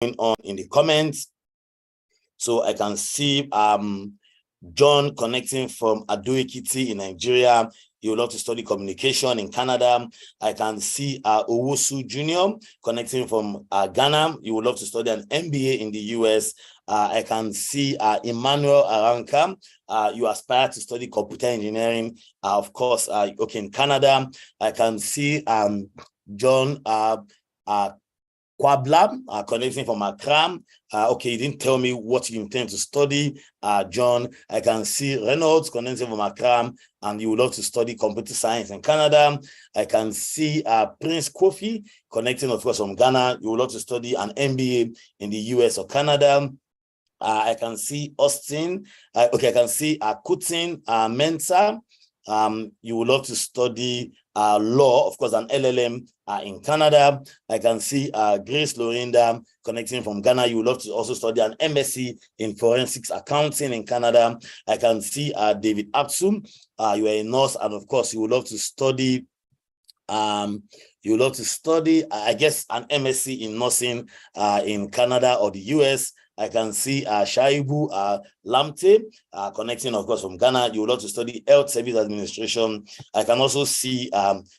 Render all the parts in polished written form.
on in the comments. So I can see John connecting from Ado-Ekiti in Nigeria. You would love to study communication in Canada. I can see Owusu Jr. connecting from Ghana. You would love to study an MBA in the US. I can see Emmanuel Aranka. You aspire to study computer engineering, of course, okay, in Canada. I can see John Kwabla connecting from Accra. Okay, you didn't tell me what you intend to study, John. I can see Reynolds connecting from Accra, and you would love to study computer science in Canada. I can see Prince Kofi connecting, of course, from Ghana. You would love to study an MBA in the US or Canada. I can see Austin. Okay, I can see Kutin Mensa. You would love to study law, of course, an LLM in Canada. I can see Grace Lorinda connecting from Ghana. You would love to also study an MSc in forensics accounting in Canada. I can see David Absum. You are a nurse, and of course, you would love to study. I guess, an MSc in nursing in Canada or the US. I can see Shaibu Lamte connecting, of course, from Ghana. You would love to study health service administration. I can also see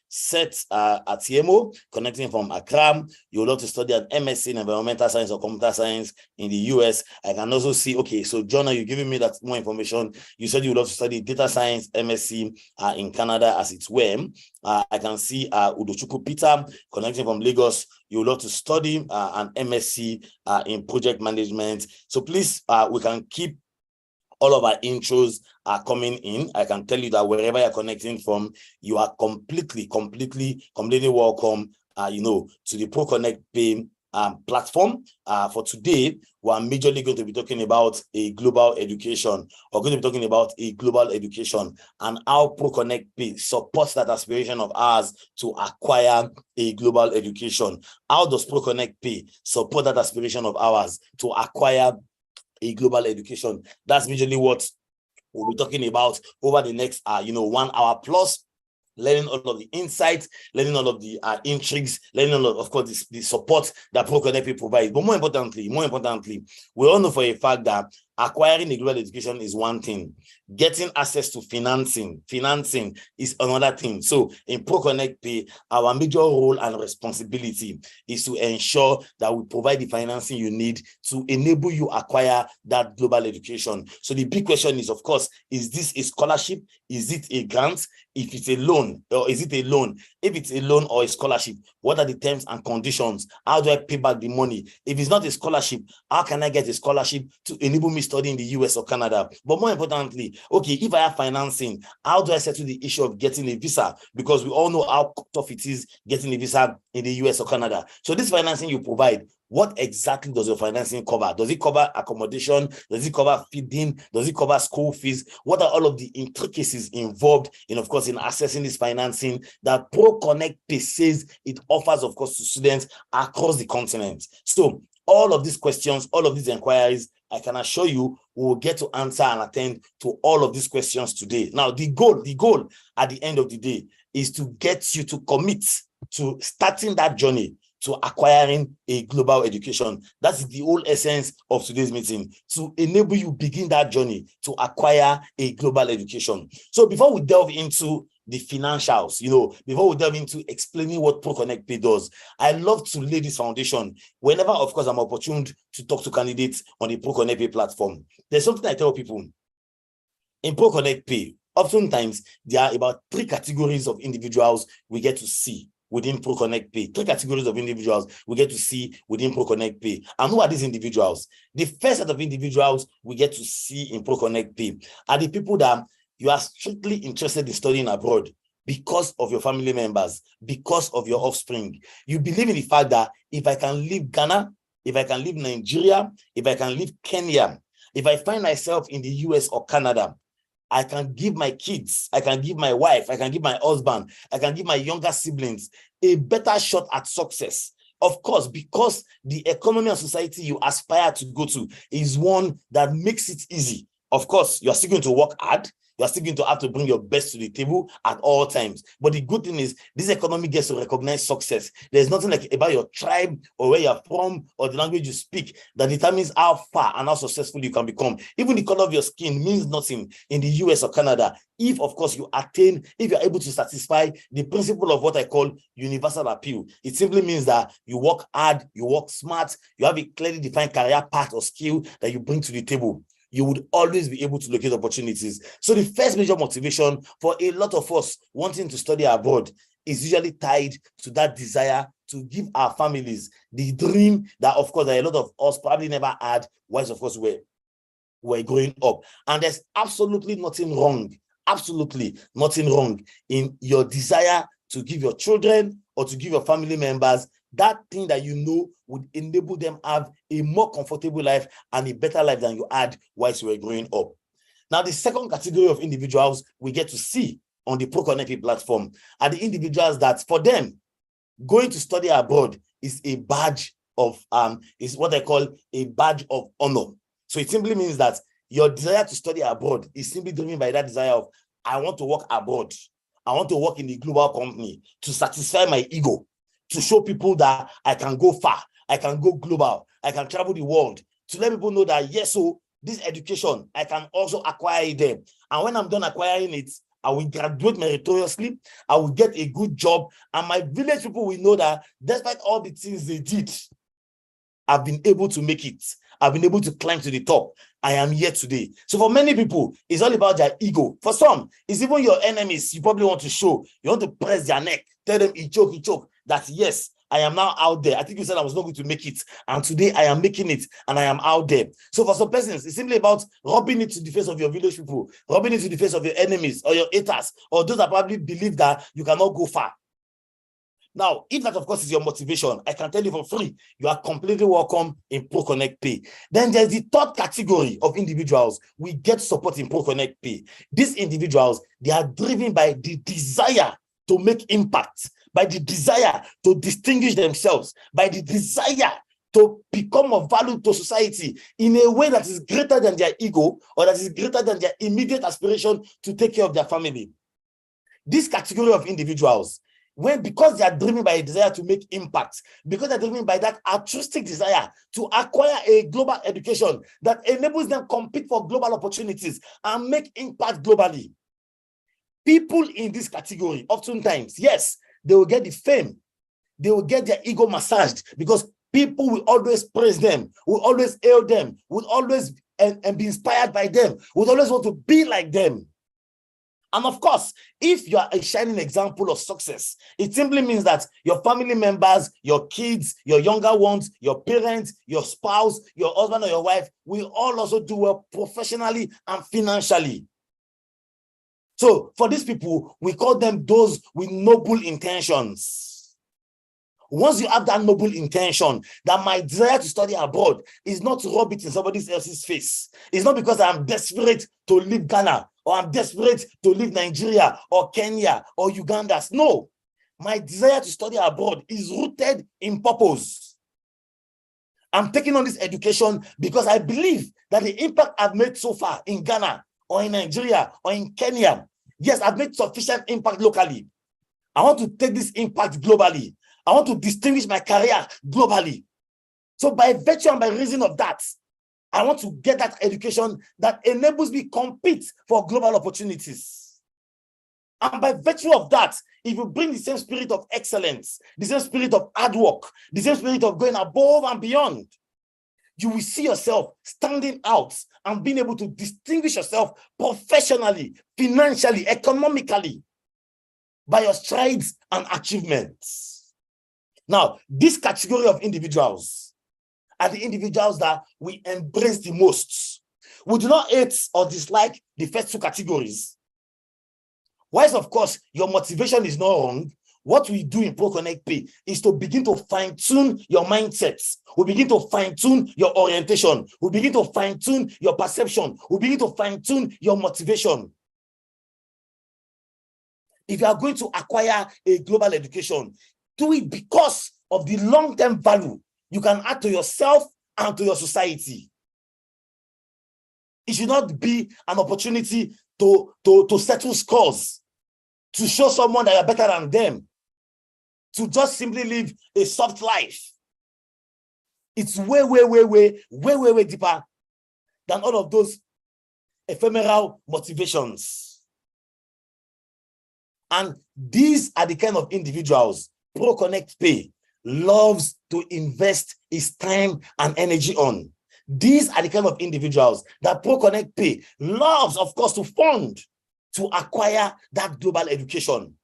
Seth Atiemo connecting from Accra. You would love to study an MSc in environmental science or computer science in the US. I can also see, okay, so John, are you giving me that more information? You said you would love to study data science MSc in Canada as it were. I can see Udochukwu Peter connecting from Lagos. You would love to study an MSc in project management. So please, we can keep all of our intros coming in. I can tell you that wherever you're connecting from, you are completely welcome, to the ProConnect Pay platform. For today, we're majorly going to be talking about a global education, or going to be talking about a global education and how ProConnect Pay supports that aspiration of ours to acquire a global education. How does ProConnect Pay support that aspiration of ours to acquire a global education? That's majorly what we'll be talking about over the next 1 hour plus, learning all of the insights, learning all of the intrigues, learning all of course, the support that ProConnect provides. But more importantly, we all know for a fact that acquiring a global education is one thing. Getting access to financing is another thing. So in ProConnect Pay, our major role and responsibility is to ensure that we provide the financing you need to enable you acquire that global education. So the big question is, of course, is this a scholarship? Is it a grant? If it's a loan, or is it a loan? If it's a loan or a scholarship, what are the terms and conditions? How do I pay back the money? If it's not a scholarship, how can I get a scholarship to enable me study in the US or Canada? But more importantly, okay, if I have financing, how do I settle the issue of getting a visa? Because we all know how tough it is getting a visa in the US or Canada. So this financing you provide, what exactly does your financing cover? Does it cover accommodation? Does it cover feeding? Does it cover school fees? What are all of the intricacies involved in, of course, in accessing this financing that ProConnect Pay says it offers, of course, to students across the continent? So all of these questions, all of these inquiries, I can assure you we will get to answer and attend to all of these questions today. Now, the goal at the end of the day is to get you to commit to starting that journey to acquiring a global education. That's the whole essence of today's meeting, to enable you begin that journey to acquire a global education. So before we delve into the financials, before we delve into explaining what ProConnect Pay does, I love to lay this foundation whenever, of course, I'm opportune to talk to candidates on the ProConnect Pay platform. There's something I tell people. In ProConnect Pay, oftentimes there are about 3 categories of individuals we get to see within ProConnect Pay. 3 categories of individuals we get to see within ProConnect Pay. And who are these individuals? The first set of individuals we get to see in ProConnect Pay are the people that you are strictly interested in studying abroad because of your family members, because of your offspring. You believe in the fact that if I can leave Ghana, if I can leave Nigeria, if I can leave Kenya, if I find myself in the US or Canada, I can give my kids, I can give my wife, I can give my husband, I can give my younger siblings a better shot at success. Of course, because the economy and society you aspire to go to is one that makes it easy Of course, you're still going to work hard. You're still going to have to bring your best to the table at all times. But the good thing is, this economy gets to recognize success. There's nothing like about your tribe or where you're from or the language you speak that determines how far and how successful you can become. Even the color of your skin means nothing in the US or Canada. If, of course, if you're able to satisfy the principle of what I call universal appeal. It simply means that you work hard, you work smart, you have a clearly defined career path or skill that you bring to the table. You would always be able to locate opportunities. So the first major motivation for a lot of us wanting to study abroad is usually tied to that desire to give our families the dream that, of course, that a lot of us probably never had whilst, of course, we're growing up. And there's absolutely nothing wrong in your desire to give your children or to give your family members that thing that you know would enable them have a more comfortable life and a better life than you had whilst you were growing up. Now, the second category of individuals we get to see on the ProConnect platform are the individuals that, for them, going to study abroad is a badge of, is what I call a badge of honor. So it simply means that your desire to study abroad is simply driven by that desire of, I want to work abroad. I want to work in a global company to satisfy my ego, to show people that I can go far, I can go global, I can travel the world, to let people know that, yes, so this education, I can also acquire them. And when I'm done acquiring it, I will graduate meritoriously, I will get a good job, and my village people will know that despite all the things they did, I've been able to make it. I've been able to climb to the top. I am here today. So for many people, it's all about their ego. For some, it's even your enemies. You probably want to show. You want to press their neck. Tell them, he choke. That yes, I am now out there. I think you said I was not going to make it. And today I am making it and I am out there. So for some persons, it's simply about rubbing it to the face of your village people, rubbing it to the face of your enemies or your haters, or those that probably believe that you cannot go far. Now, if that, of course, is your motivation, I can tell you for free, you are completely welcome in ProConnect Pay. Then there's the third category of individuals we get support in ProConnect Pay. These individuals, they are driven by the desire to make impact, by the desire to distinguish themselves, by the desire to become of value to society in a way that is greater than their ego or that is greater than their immediate aspiration to take care of their family. This category of individuals, because they are driven by a desire to make impact, because they're driven by that altruistic desire to acquire a global education that enables them compete for global opportunities and make impact globally. People in this category, oftentimes, yes, they will get the fame, they will get their ego massaged because people will always praise them, will always hail them, will always and be inspired by them, will always want to be like them. And of course, if you are a shining example of success, it simply means that your family members, your kids, your younger ones, your parents, your spouse, your husband or your wife will all also do well professionally and financially. So for these people, we call them those with noble intentions. Once you have that noble intention, that my desire to study abroad is not to rub it in somebody else's face. It's not because I'm desperate to leave Ghana, or I'm desperate to leave Nigeria or Kenya or Uganda. No, my desire to study abroad is rooted in purpose. I'm taking on this education because I believe that the impact I've made so far in Ghana or in Nigeria or in Kenya, yes, I've made sufficient impact locally. I want to take this impact globally. I want to distinguish my career globally. So by virtue and by reason of that, I want to get that education that enables me to compete for global opportunities. And by virtue of that, if you bring the same spirit of excellence, the same spirit of hard work, the same spirit of going above and beyond, you will see yourself standing out and being able to distinguish yourself professionally, financially, economically by your strides and achievements. Now, this category of individuals are the individuals that we embrace the most. We do not hate or dislike the first two categories. Whilst, of course, your motivation is not wrong, what we do in ProConnect Pay is to begin to fine-tune your mindsets. We begin to fine-tune your orientation. We begin to fine-tune your perception. We begin to fine-tune your motivation. If you are going to acquire a global education, do it because of the long-term value you can add to yourself and to your society. It should not be an opportunity to settle scores, to show someone that you're better than them, to just simply live a soft life. It's way deeper than all of those ephemeral motivations. And these are the kind of individuals ProConnect Pay loves to invest its time and energy on. These are the kind of individuals that ProConnect Pay loves, of course, to fund, to acquire that global education.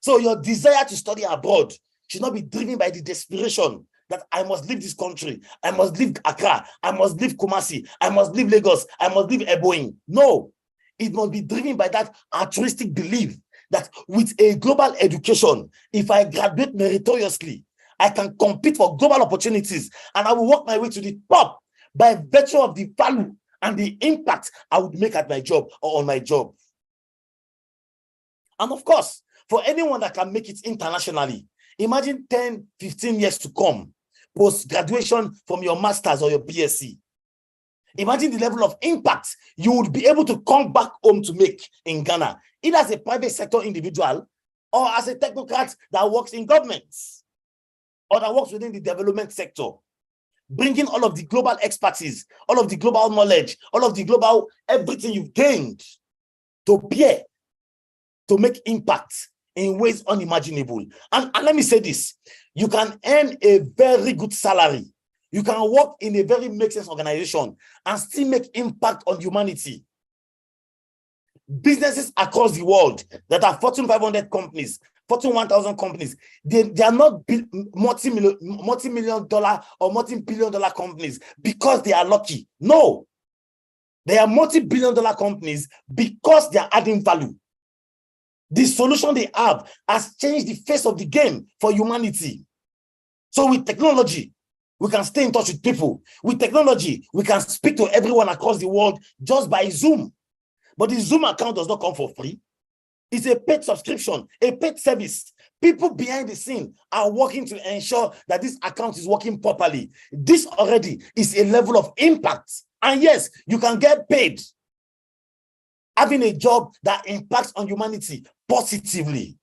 So your desire to study abroad should not be driven by the desperation that I must leave this country, I must leave Accra, I must leave Kumasi, I must leave Lagos, I must leave Eboing. No, it must be driven by that altruistic belief that with a global education, if I graduate meritoriously, I can compete for global opportunities and I will work my way to the top by virtue of the value and the impact I would make at my job or on my job. And of course, for anyone that can make it internationally, imagine 10, 15 years to come, post-graduation from your master's or your BSc. Imagine the level of impact you would be able to come back home to make in Ghana, either as a private sector individual or as a technocrat that works in governments or that works within the development sector, bringing all of the global expertise, all of the global knowledge, all of the global everything you've gained to bear to make impact in ways unimaginable. And let me say this, you can earn a very good salary. You can work in a very make sense organization and still make impact on humanity. Businesses across the world that are Fortune 500 companies, Fortune 1000 companies, they are not multi-million dollar or multi-billion dollar companies because they are lucky. No, they are multi-billion dollar companies because they are adding value. The solution they have has changed the face of the game for humanity. So with technology, we can stay in touch with people. With technology, we can speak to everyone across the world just by Zoom. But the Zoom account does not come for free. It's a paid subscription, a paid service. People behind the scene are working to ensure that this account is working properly. This already is a level of impact. And yes, you can get paid having a job that impacts on humanity positively.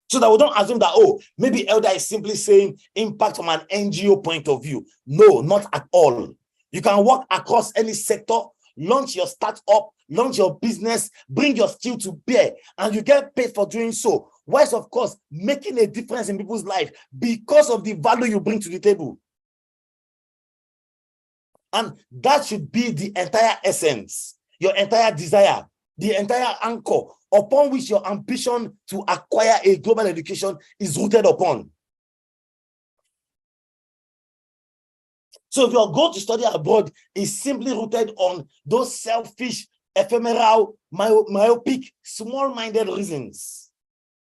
So that we don't assume that, oh, maybe Elder is simply saying impact from an NGO point of view. No, not at all. You can work across any sector, launch your startup, launch your business, bring your skill to bear, and you get paid for doing so. Whilst, of course, making a difference in people's life because of the value you bring to the table. And that should be the entire essence, your entire desire, the entire anchor upon which your ambition to acquire a global education is rooted upon. So if your goal to study abroad is simply rooted on those selfish, ephemeral, myopic, small-minded reasons,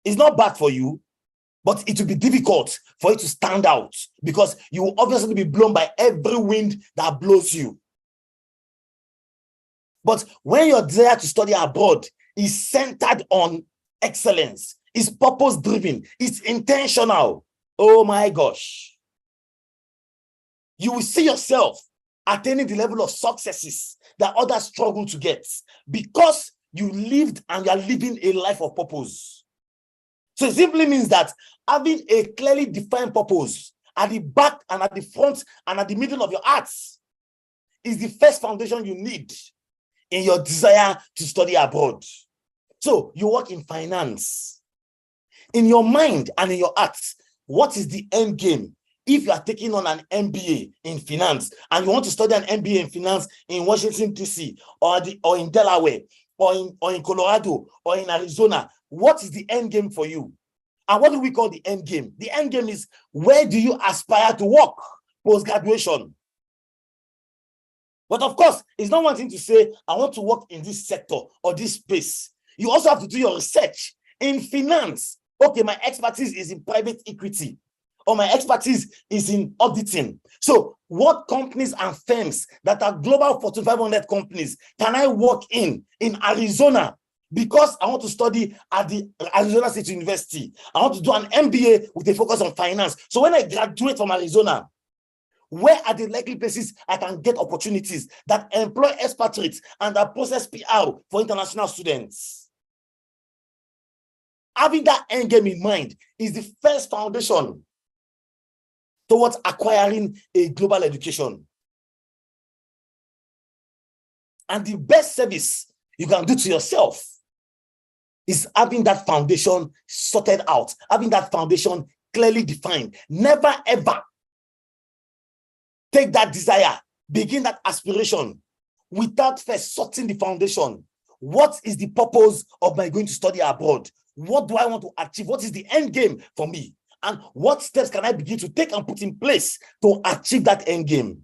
it's not bad for you, but it will be difficult for you to stand out because you will obviously be blown by every wind that blows you. But when your desire to study abroad is centered on excellence, is purpose-driven, it's intentional, oh my gosh, you will see yourself attaining the level of successes that others struggle to get because you lived and you are living a life of purpose. So it simply means that having a clearly defined purpose at the back and at the front and at the middle of your heart is the first foundation you need in your desire to study abroad. So you work in finance. In your mind and in your heart, what is the end game? If you are taking on an MBA in finance and you want to study an MBA in finance in Washington, D.C. or in Delaware or in Colorado or in Arizona, what is the end game for you? And what do we call the end game? The end game is where do you aspire to work post-graduation? But of course, it's not one thing to say, I want to work in this sector or this space. You also have to do your research in finance. Okay, my expertise is in private equity, or my expertise is in auditing. So what companies and firms that are global Fortune 500 companies can I work in Arizona? Because I want to study at the Arizona State University. I want to do an MBA with a focus on finance. So when I graduate from Arizona, Where are the likely places I can get opportunities that employ expatriates and that process PR for international students? Having that end game in mind is the first foundation towards acquiring a global education. And the best service you can do to yourself is having that foundation sorted out, having that foundation clearly defined. Never ever take that desire, begin that aspiration without first sorting the foundation. What is the purpose of my going to study abroad? What do I want to achieve? What is the end game for me? And what steps can I begin to take and put in place to achieve that end game?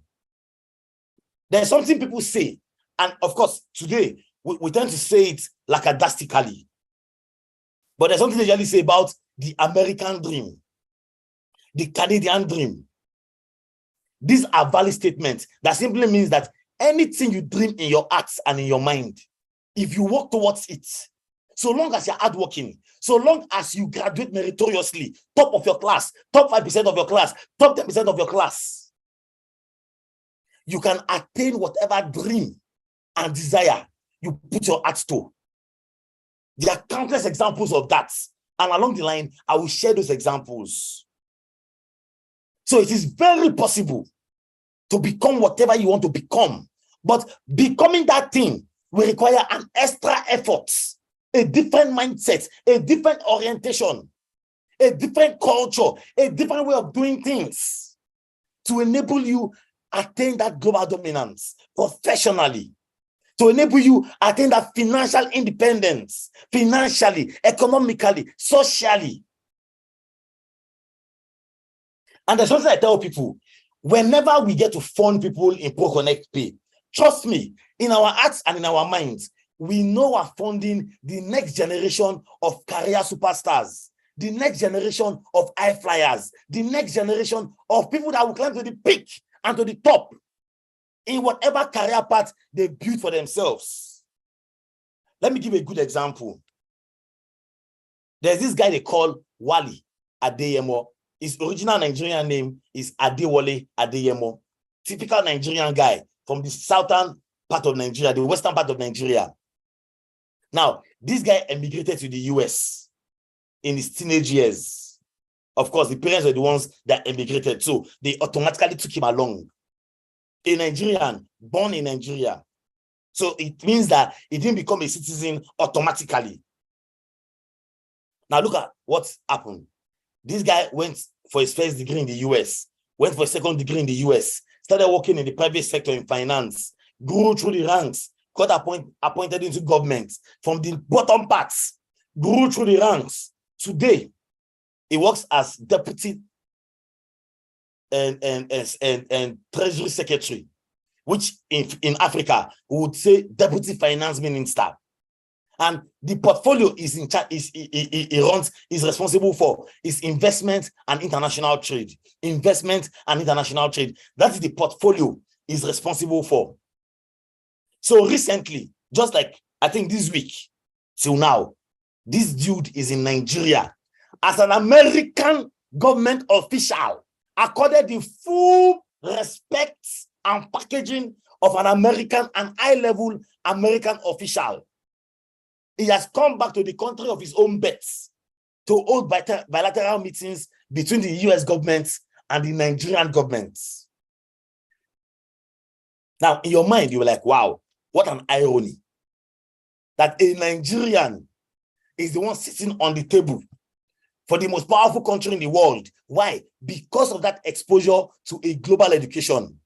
There's something people say, and of course, today, we tend to say it lackadaisically. But there's something they usually say about the American dream, the Canadian dream. These are valid statements that simply means that anything you dream in your hearts and in your mind, if you work towards it, so long as you're hardworking, so long as you graduate meritoriously, top of your class, top 5% of your class, top 10% of your class, you can attain whatever dream and desire you put your heart to. There are countless examples of that. And along the line, I will share those examples. So it is very possible to become whatever you want to become. But becoming that thing will require an extra effort, a different mindset, a different orientation, a different culture, a different way of doing things to enable you attain that global dominance professionally, to enable you attain that financial independence, financially, economically, socially. And there's something I tell people, whenever we get to fund people in ProConnect Pay, trust me, in our hearts and in our minds, we know we're funding the next generation of career superstars, the next generation of high flyers, the next generation of people that will climb to the peak and to the top in whatever career path they build for themselves. Let me give a good example. There's this guy they call Wale Adeyemo. His original Nigerian name is Adewale Adeyemo. Typical Nigerian guy from the southern part of Nigeria, the western part of Nigeria. Now, this guy emigrated to the US in his teenage years. Of course, the parents were the ones that emigrated, so they automatically took him along. A Nigerian, born in Nigeria. So it means that he didn't become a citizen automatically. Now look at what's happened. This guy went for his first degree in the US, went for a second degree in the US, started working in the private sector in finance, grew through the ranks, got appointed into government from the bottom parts, grew through the ranks. Today, he works as deputy and treasury secretary, which in Africa we would say deputy finance minister. And the portfolio is in charge, is responsible for is investment and international trade. Investment and international trade. That is the portfolio is responsible for. So recently, just like I think this week till now, this dude is in Nigeria as an American government official, accorded the full respect and packaging of an American and high-level American official. He has come back to the country of his own birth to hold bilateral meetings between the US government and the Nigerian government. Now, in your mind, you're like, wow, what an irony that a Nigerian is the one sitting on the table for the most powerful country in the world. Why? Because of that exposure to a global education.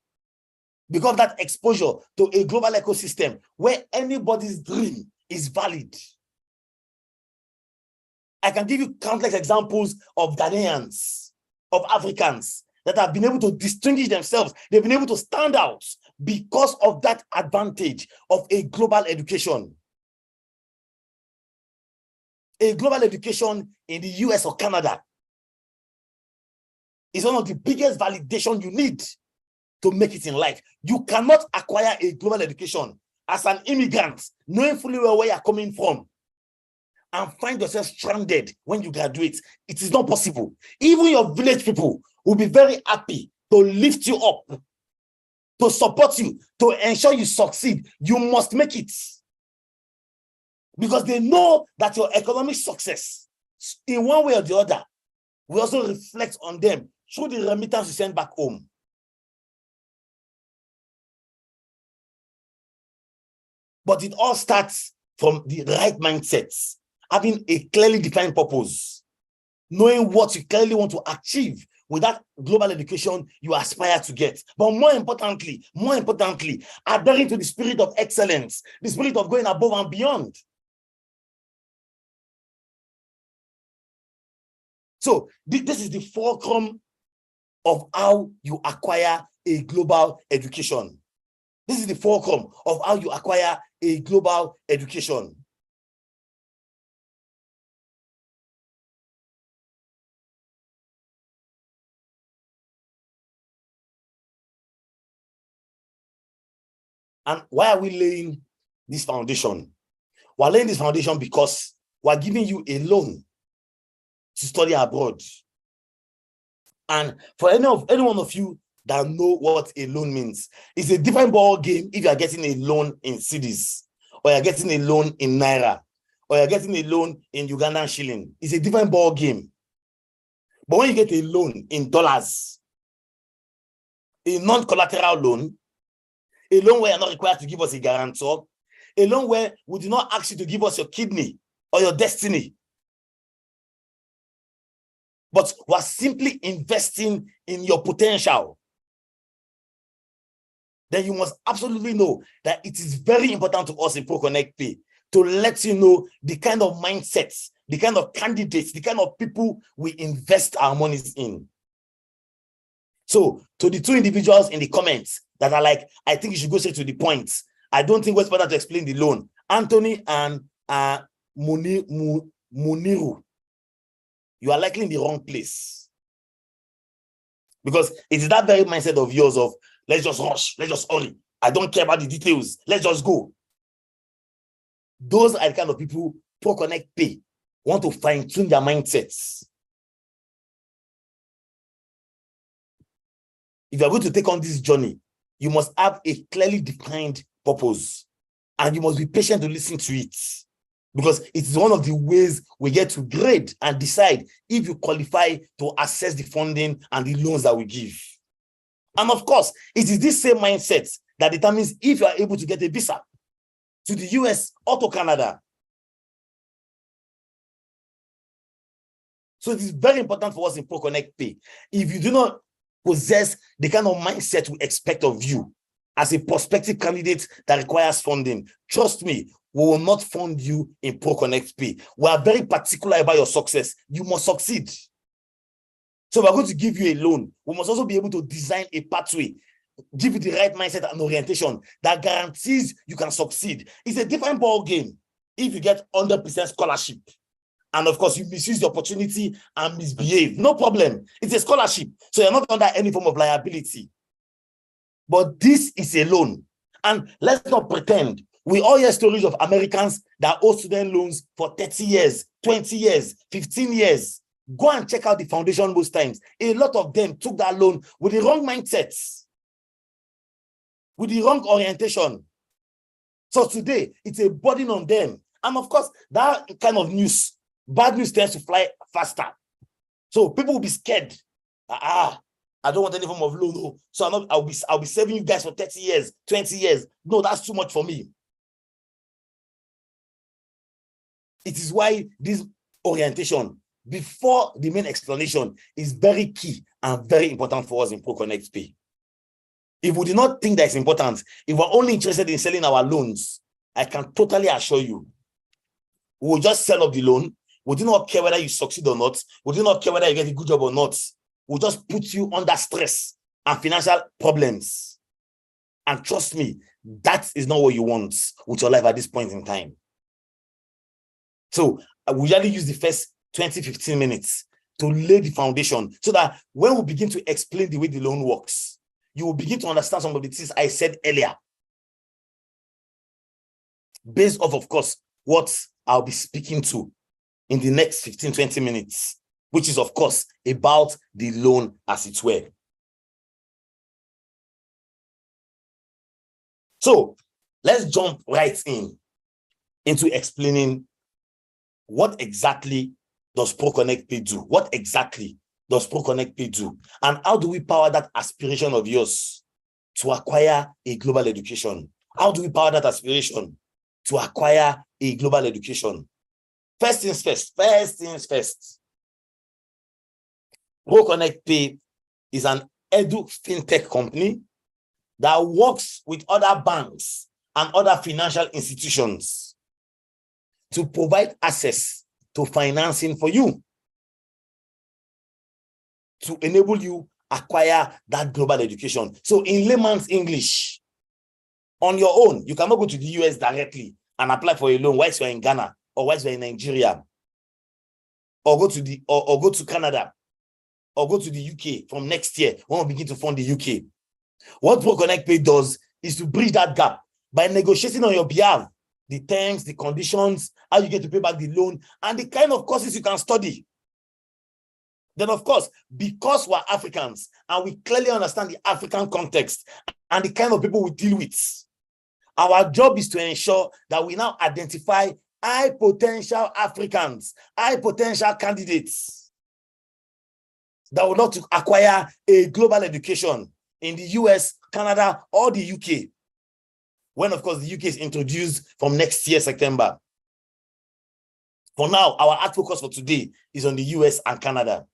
Because of that exposure to a global ecosystem where anybody's dream is valid. I can give you countless examples of Ghanaians, of Africans that have been able to distinguish themselves. They've been able to stand out because of that advantage of a global education. A global education in the US or Canada is one of the biggest validation you need to make it in life. You cannot acquire a global education as an immigrant, knowing fully well where you're coming from, and find yourself stranded when you graduate. It is not possible. Even your village people will be very happy to lift you up, to support you, to ensure you succeed. You must make it. Because they know that your economic success, in one way or the other, will also reflect on them through the remittance you send back home. But it all starts from the right mindsets, having a clearly defined purpose, knowing what you clearly want to achieve with that global education you aspire to get. But more importantly, adhering to the spirit of excellence, the spirit of going above and beyond. So this is the fulcrum of how you acquire a global education. This is the fulcrum of how you acquire a global education. And why are we laying this foundation? We're laying this foundation because we're giving you a loan to study abroad. And for any one of you that know what a loan means, it's a different ball game if you are getting a loan in cedis, or you're getting a loan in naira, or you're getting a loan in Ugandan shilling. It's a different ball game. But when you get a loan in dollars, a non-collateral loan, a loan where you're not required to give us a guarantor, a loan where we do not ask you to give us your kidney or your destiny, but we're simply investing in your potential, then you must absolutely know that it is very important to us in ProConnect Pay to let you know the kind of mindsets, the kind of candidates, the kind of people we invest our monies in. So to the two individuals in the comments that are like, I think you should go straight to the point. I don't think what's better to explain the loan. Anthony and Muniru, you are likely in the wrong place. Because it is that very mindset of yours of, let's just rush, let's just hurry. I don't care about the details. Let's just go. Those are the kind of people ProConnect Pay want to fine-tune their mindsets. If you are going to take on this journey, you must have a clearly defined purpose, and you must be patient to listen to it, because it is one of the ways we get to grade and decide if you qualify to access the funding and the loans that we give. And of course, it is this same mindset that determines if you are able to get a visa to the US or to Canada. So it is very important for us in ProConnect Pay. If you do not possess the kind of mindset we expect of you as a prospective candidate that requires funding, trust me, we will not fund you in ProConnect Pay. We are very particular about your success. You must succeed. So we're going to give you a loan. We must also be able to design a pathway, give you the right mindset and orientation that guarantees you can succeed. It's a different ball game if you get 100% scholarship. And of course, you misuse the opportunity and misbehave. No problem. It's a scholarship. So you're not under any form of liability. But this is a loan. And let's not pretend. We all hear stories of Americans that owe student loans for 30 years, 20 years, 15 years. Go and check out the foundation most times. A lot of them took that loan with the wrong mindsets, with the wrong orientation. So today, it's a burden on them. And of course, that kind of news, bad news tends to fly faster. So people will be scared. I don't want any form of loan. No. So I'll be saving you guys for 30 years, 20 years. No, that's too much for me. It is why this orientation before the main explanation is very key and very important for us in ProConnect Pay. If we do not think that it's important, if we're only interested in selling our loans, I can totally assure you, we will just sell up the loan. We do not care whether you succeed or not. We do not care whether you get a good job or not. We'll just put you under stress and financial problems. And trust me, that is not what you want with your life at this point in time. So we usually use the first 20-15 minutes to lay the foundation so that when we begin to explain the way the loan works, you will begin to understand some of the things I said earlier. Based off, of course, what I'll be speaking to in the next 15-20 minutes, which is, of course, about the loan as it were. So let's jump right into explaining what exactly does ProConnect Pay do? What exactly does ProConnect Pay do? And how do we power that aspiration of yours to acquire a global education? How do we power that aspiration to acquire a global education? First things first. ProConnect Pay is an edu fintech company that works with other banks and other financial institutions to provide access to financing for you, to enable you acquire that global education. So in layman's English, on your own, you cannot go to the US directly and apply for a loan whilst you're in Ghana or whilst you're in Nigeria, or go to Canada, or go to the UK from next year when we begin to fund the UK. What ProConnect Pay does is to bridge that gap by negotiating on your behalf the terms, the conditions, how you get to pay back the loan, and the kind of courses you can study. Then, of course, because we're Africans and we clearly understand the African context and the kind of people we deal with, our job is to ensure that we now identify high potential Africans, high potential candidates that would love to acquire a global education in the US, Canada, or the UK. When, of course, the UK is introduced from next year, September. For now, our art focus for today is on the US and Canada.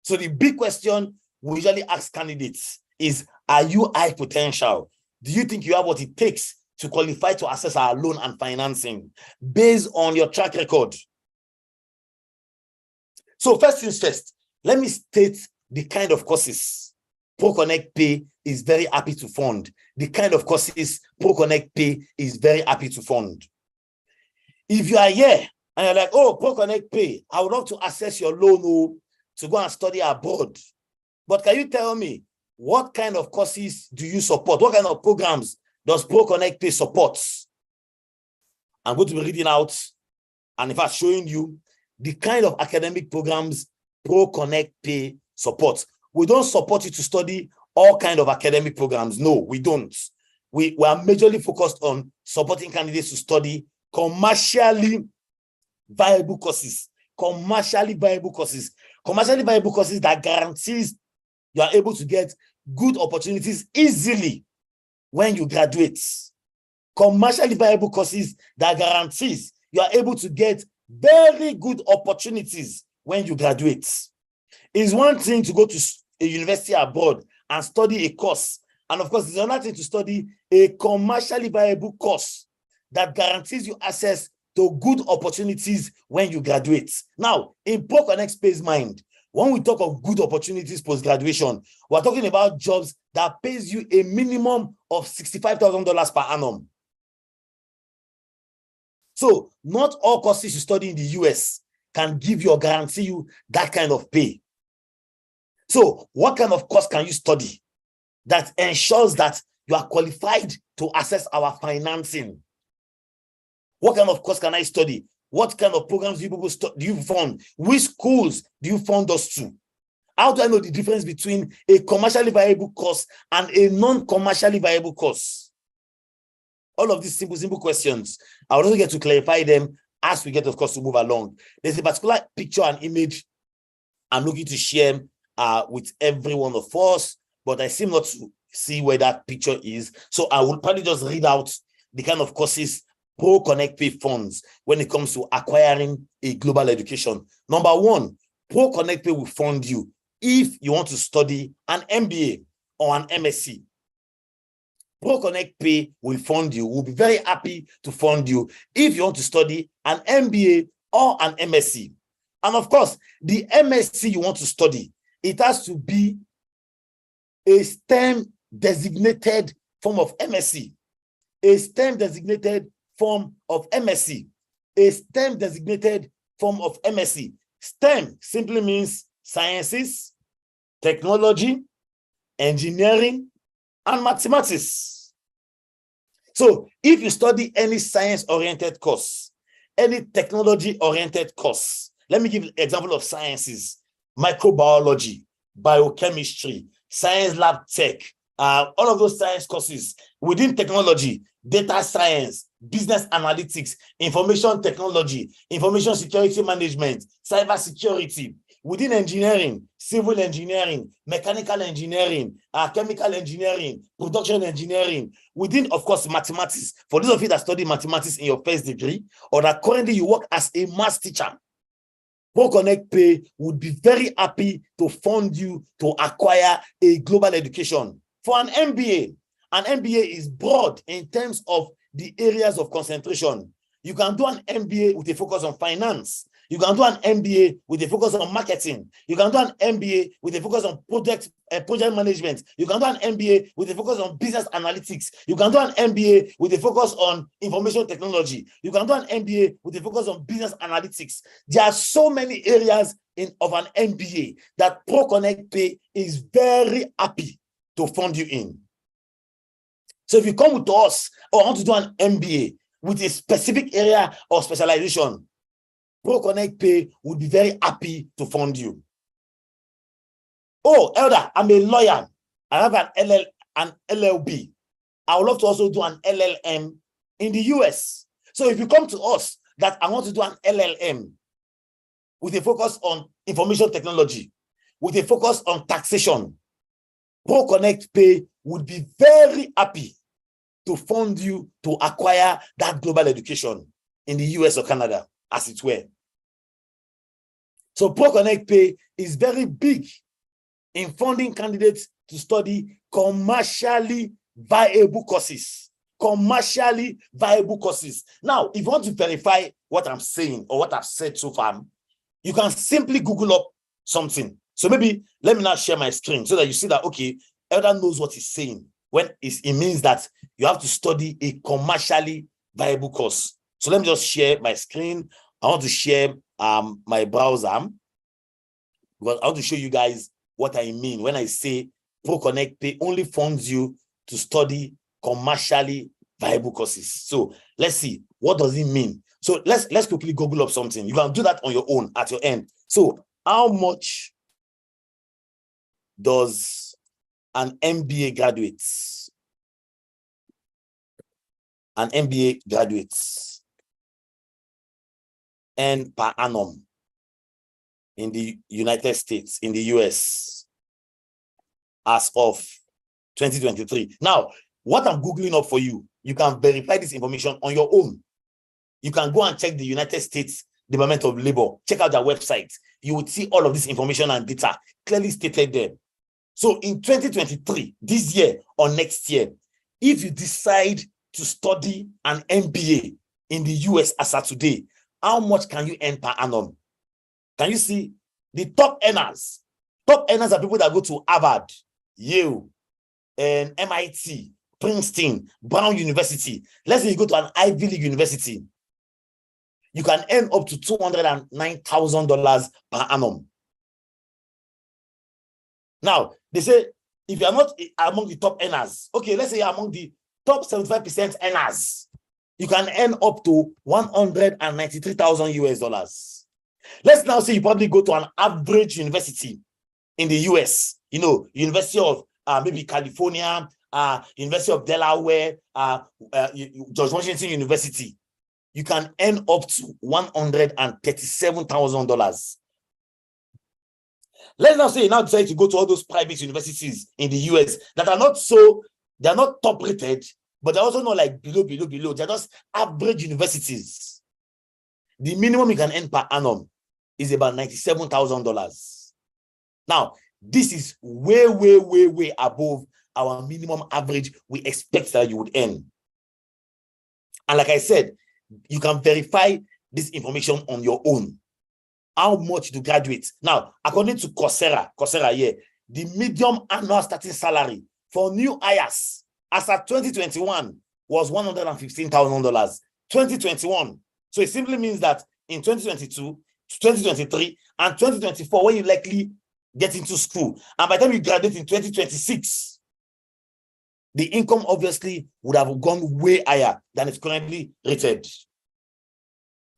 So the big question we usually ask candidates is, are you high potential? Do you think you have what it takes to qualify to access our loan and financing based on your track record? So first things first, let me state the kind of courses ProConnect Pay is very happy to fund. The kind of courses ProConnect Pay is very happy to fund. If you are here and you're like, oh, ProConnect Pay, I would love to access your loan to go and study abroad. But can you tell me, what kind of courses do you support? What kind of programs does ProConnect Pay support? I'm going to be reading out and in fact showing you the kind of academic programs ProConnect Pay supports. We don't support you to study all kinds of academic programs. No, we don't. We are majorly focused on supporting candidates to study commercially viable courses. Commercially viable courses that guarantees you are able to get good opportunities easily when you graduate. Commercially viable courses that guarantees you are able to get very good opportunities when you graduate. It's one thing to go to a university abroad and study a course. And of course, it's another thing to study a commercially viable course that guarantees you access to good opportunities when you graduate. Now, in ProConnect Pay's mind, when we talk of good opportunities post-graduation, we're talking about jobs that pays you a minimum of $65,000 per annum. So not all courses you study in the US can give you or guarantee you that kind of pay. So what kind of course can you study that ensures that you are qualified to access our financing? What kind of course can I study? What kind of programs do you fund? Which schools do you fund us to? How do I know the difference between a commercially viable course and a non-commercially viable course? All of these simple questions, I will also get to clarify them as we get, of course, to move along. There's a particular picture and image I'm looking to share with every one of us, but I seem not to see where that picture is. So I will probably just read out the kind of courses ProConnect Pay funds when it comes to acquiring a global education. Number one, ProConnect Pay will fund you if you want to study an MBA or an MSc. ProConnect Pay will fund you. We'll be very happy to fund you if you want to study an MBA or an MSc. And of course, the MSc you want to study, it has to be a STEM designated form of MSc. A STEM designated form of MSc. A STEM designated form of MSc. STEM simply means sciences, technology, engineering, and mathematics. So if you study any science-oriented course, any technology-oriented course, let me give you an example of sciences: microbiology, biochemistry, science lab tech, all of those science courses. Within technology, data science, business analytics, information technology, information security management, cyber security. Within engineering, civil engineering, mechanical engineering, chemical engineering, production engineering. Within, of course, mathematics. For those of you that study mathematics in your first degree, or that currently you work as a maths teacher, ProConnect Pay would be very happy to fund you to acquire a global education. For an MBA is broad in terms of the areas of concentration. You can do an MBA with a focus on finance. You can do an MBA with a focus on marketing. You can do an MBA with a focus on project management. You can do an MBA with a focus on business analytics. You can do an MBA with a focus on information technology. You can do an MBA with a focus on business analytics. There are so many areas of an MBA that ProConnect Pay is very happy to fund you in. So if you come to us or want to do an MBA with a specific area of specialization, ProConnect Pay would be very happy to fund you. Oh, Elder, I'm a lawyer. I have an LLB. I would love to also do an LLM in the US. So if you come to us that I want to do an LLM with a focus on information technology, with a focus on taxation, ProConnect Pay would be very happy to fund you to acquire that global education in the US or Canada, as it were. So ProConnect Pay is very big in funding candidates to study commercially viable courses. Commercially viable courses. Now, if you want to verify what I'm saying or what I've said so far, you can simply Google up something. So maybe let me now share my screen so that you see that, okay, Elder knows what he's saying. When it means that you have to study a commercially viable course. So let me just share my screen. I want to share my browser because I want to show you guys what I mean when I say ProConnect Pay only funds you to study commercially viable courses. So let's see, what does it mean? So let's quickly Google up something. You can do that on your own at your end. So how much does an MBA graduate earn per annum in the United States, in the US, as of 2023? Now, what I'm Googling up for you, you can verify this information on your own. You can go and check the United States Department of Labor, check out their website. You will see all of this information and data clearly stated there. So in 2023, this year or next year, if you decide to study an MBA in the US as of today, how much can you earn per annum? Can you see the top earners? Top earners are people that go to Harvard, Yale, and MIT, Princeton, Brown University. Let's say you go to an Ivy League university. You can earn up to $209,000 per annum. Now, they say, if you are not among the top earners, okay, let's say you're among the top 75% earners, you can earn up to $193,000 US. Let's now say you probably go to an average university in the US, you know, University of maybe California, University of Delaware, George Washington University. You can earn up to $137,000. Let's now say you now decide to go to all those private universities in the US that are not they're not top rated, but they're also not like below. They're just average universities. The minimum you can earn per annum is about $97,000. Now, this is way above our minimum average we expect that you would earn. And like I said, you can verify this information on your own. How much to graduate? Now, according to Coursera here, the medium annual starting salary for new hires as of 2021 was $115,000. 2021. So it simply means that in 2022, 2023, and 2024, when you likely get into school, and by the time you graduate in 2026, the income obviously would have gone way higher than it's currently rated.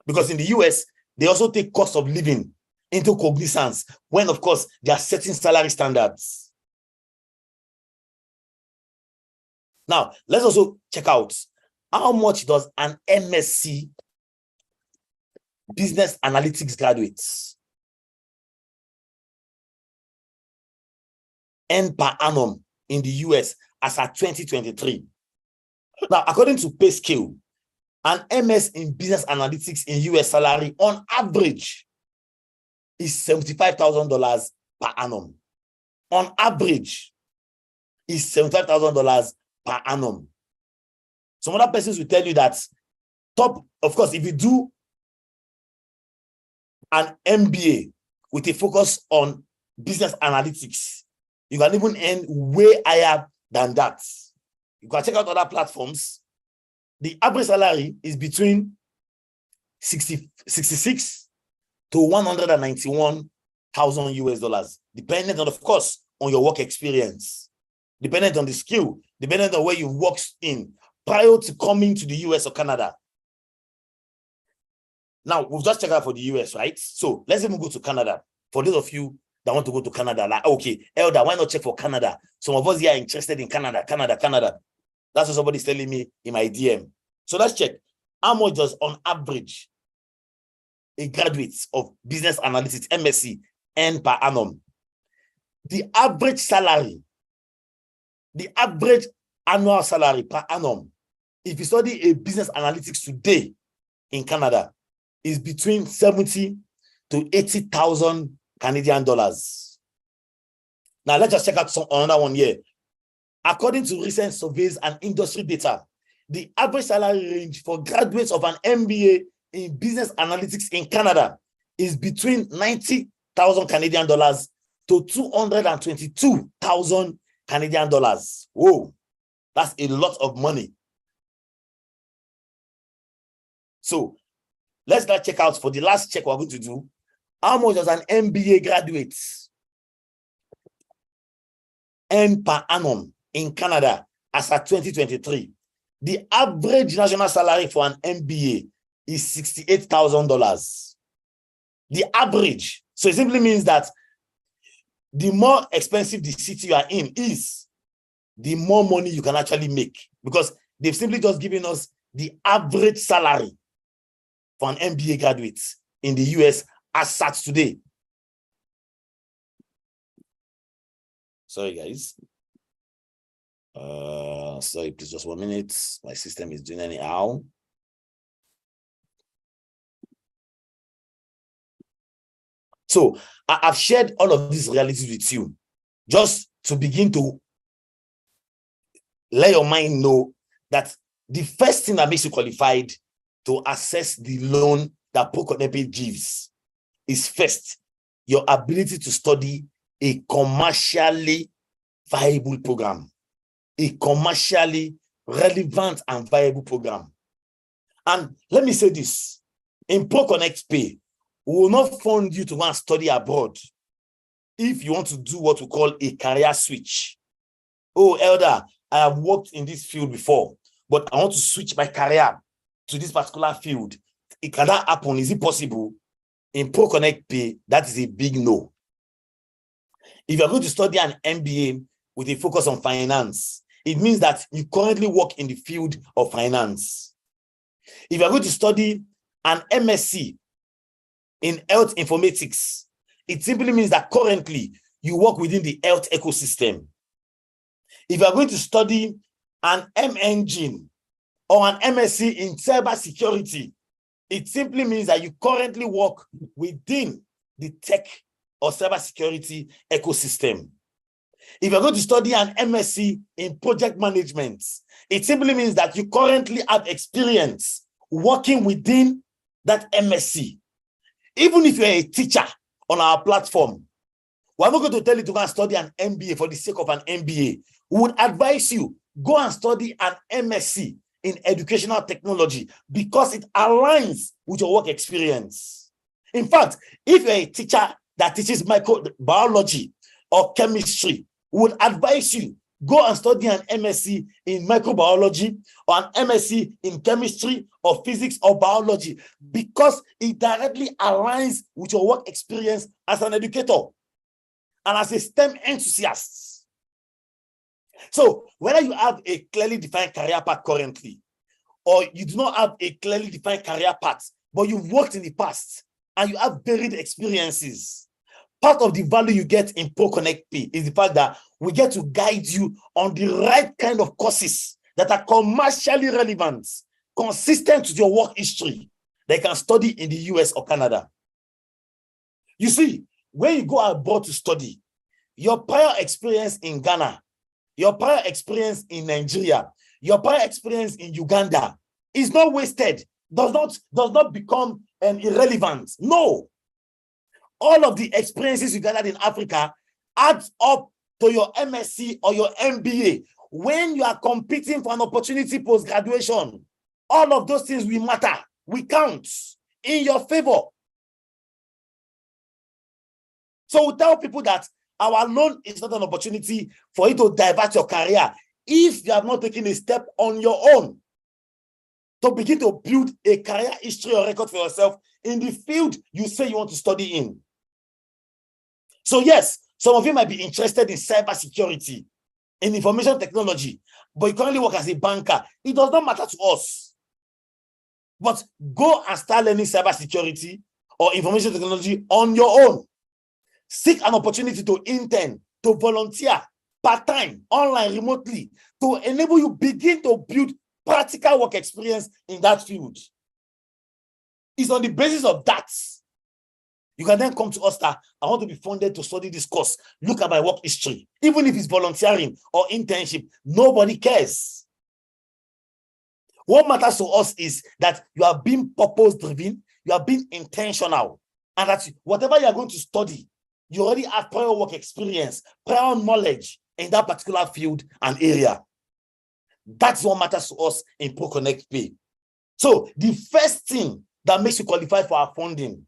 Because in the US, they also take cost of living into cognizance when, of course, there are certain salary standards. Now, let's also check out how much does an MSc business analytics graduates earn per annum in the US as at 2023. Now, according to pay scale, an MS in business analytics in US salary on average is $75,000 per annum. On average is $75,000 per annum. Some other persons will tell you that top, of course, if you do an MBA with a focus on business analytics, you can even earn way higher than that. You can check out other platforms. The average salary is between 66 to 191,000 US dollars, depending on, of course, on your work experience, dependent on the skill, dependent on where you worked in prior to coming to the US or Canada. Now, we've just checked out for the US, right? So let's even go to Canada. For those of you that want to go to Canada, like, okay, Elder, why not check for Canada? Some of us here are interested in Canada. That's what somebody's telling me in my DM. So let's check. How much does, on average, a graduate of business analytics, MSc, earn per annum? The average salary, the average annual salary per annum, if you study a business analytics today in Canada, is between 70 to 80,000 Canadian dollars. Now, let's just check out another one here. According to recent surveys and industry data, the average salary range for graduates of an MBA in business analytics in Canada is between 90,000 Canadian dollars to 222,000 Canadian dollars. Whoa, that's a lot of money. So let's now check out for the last check we're going to do. How much does an MBA graduate earn per annum in Canada as at 2023? The average national salary for an MBA is $68,000. The average. So it simply means that the more expensive the city you are in is, the more money you can actually make, because they've simply just given us the average salary for an MBA graduate in the US as at today. Sorry, guys. Sorry, please, just 1 minute. My system is doing anyhow. So I've shared all of these realities with you just to begin to let your mind know that the first thing that makes you qualified to access the loan that ProConnect gives is first, your ability to study a commercially viable program, a commercially relevant and viable program. And let me say this, in ProConnect Pay, we will not fund you to go and study abroad if you want to do what we call a career switch. Oh, Elder, I have worked in this field before, but I want to switch my career to this particular field. Can that happen? Is it possible? In ProConnect Pay, that is a big no. If you're going to study an MBA with a focus on finance, it means that you currently work in the field of finance. If you're going to study an MSc in health informatics, it simply means that currently you work within the health ecosystem. If you are going to study an M-Engine or an MSc in cybersecurity, it simply means that you currently work within the tech or cybersecurity ecosystem. If you're going to study an MSc in project management, it simply means that you currently have experience working within that MSc. Even if you're a teacher on our platform, we're not going to tell you to go and study an MBA for the sake of an MBA. We would advise you, go and study an MSc in educational technology because it aligns with your work experience. In fact, if you're a teacher that teaches microbiology or chemistry, we would advise you, go and study an MSc in microbiology or an MSc in chemistry or physics or biology because it directly aligns with your work experience as an educator and as a STEM enthusiast. So whether you have a clearly defined career path currently, or you do not have a clearly defined career path, but you've worked in the past and you have varied experiences, part of the value you get in ProConnect Pay is the fact that we get to guide you on the right kind of courses that are commercially relevant, consistent with your work history, they can study in the US or Canada. You see, when you go abroad to study, your prior experience in Ghana, your prior experience in Nigeria, your prior experience in Uganda is not wasted, does not become irrelevant. No. All of the experiences you gathered in Africa adds up to your MSc or your MBA. When you are competing for an opportunity post-graduation, all of those things will matter, will count in your favor. So we tell people that our loan is not an opportunity for you to divert your career if you have not taken a step on your own to begin to build a career history or record for yourself in the field you say you want to study in. So yes, some of you might be interested in cybersecurity, in information technology, but you currently work as a banker. It does not matter to us. But go and start learning cybersecurity or information technology on your own. Seek an opportunity to intern, to volunteer, part-time, online, remotely, to enable you begin to build practical work experience in that field. It's on the basis of that you can then come to us that I want to be funded to study this course. Look at my work history. Even if it's volunteering or internship, nobody cares. What matters to us is that you are being purpose-driven, you are being intentional, and that whatever you are going to study, you already have prior work experience, prior knowledge in that particular field and area. That's what matters to us in ProConnect Pay. So the first thing that makes you qualify for our funding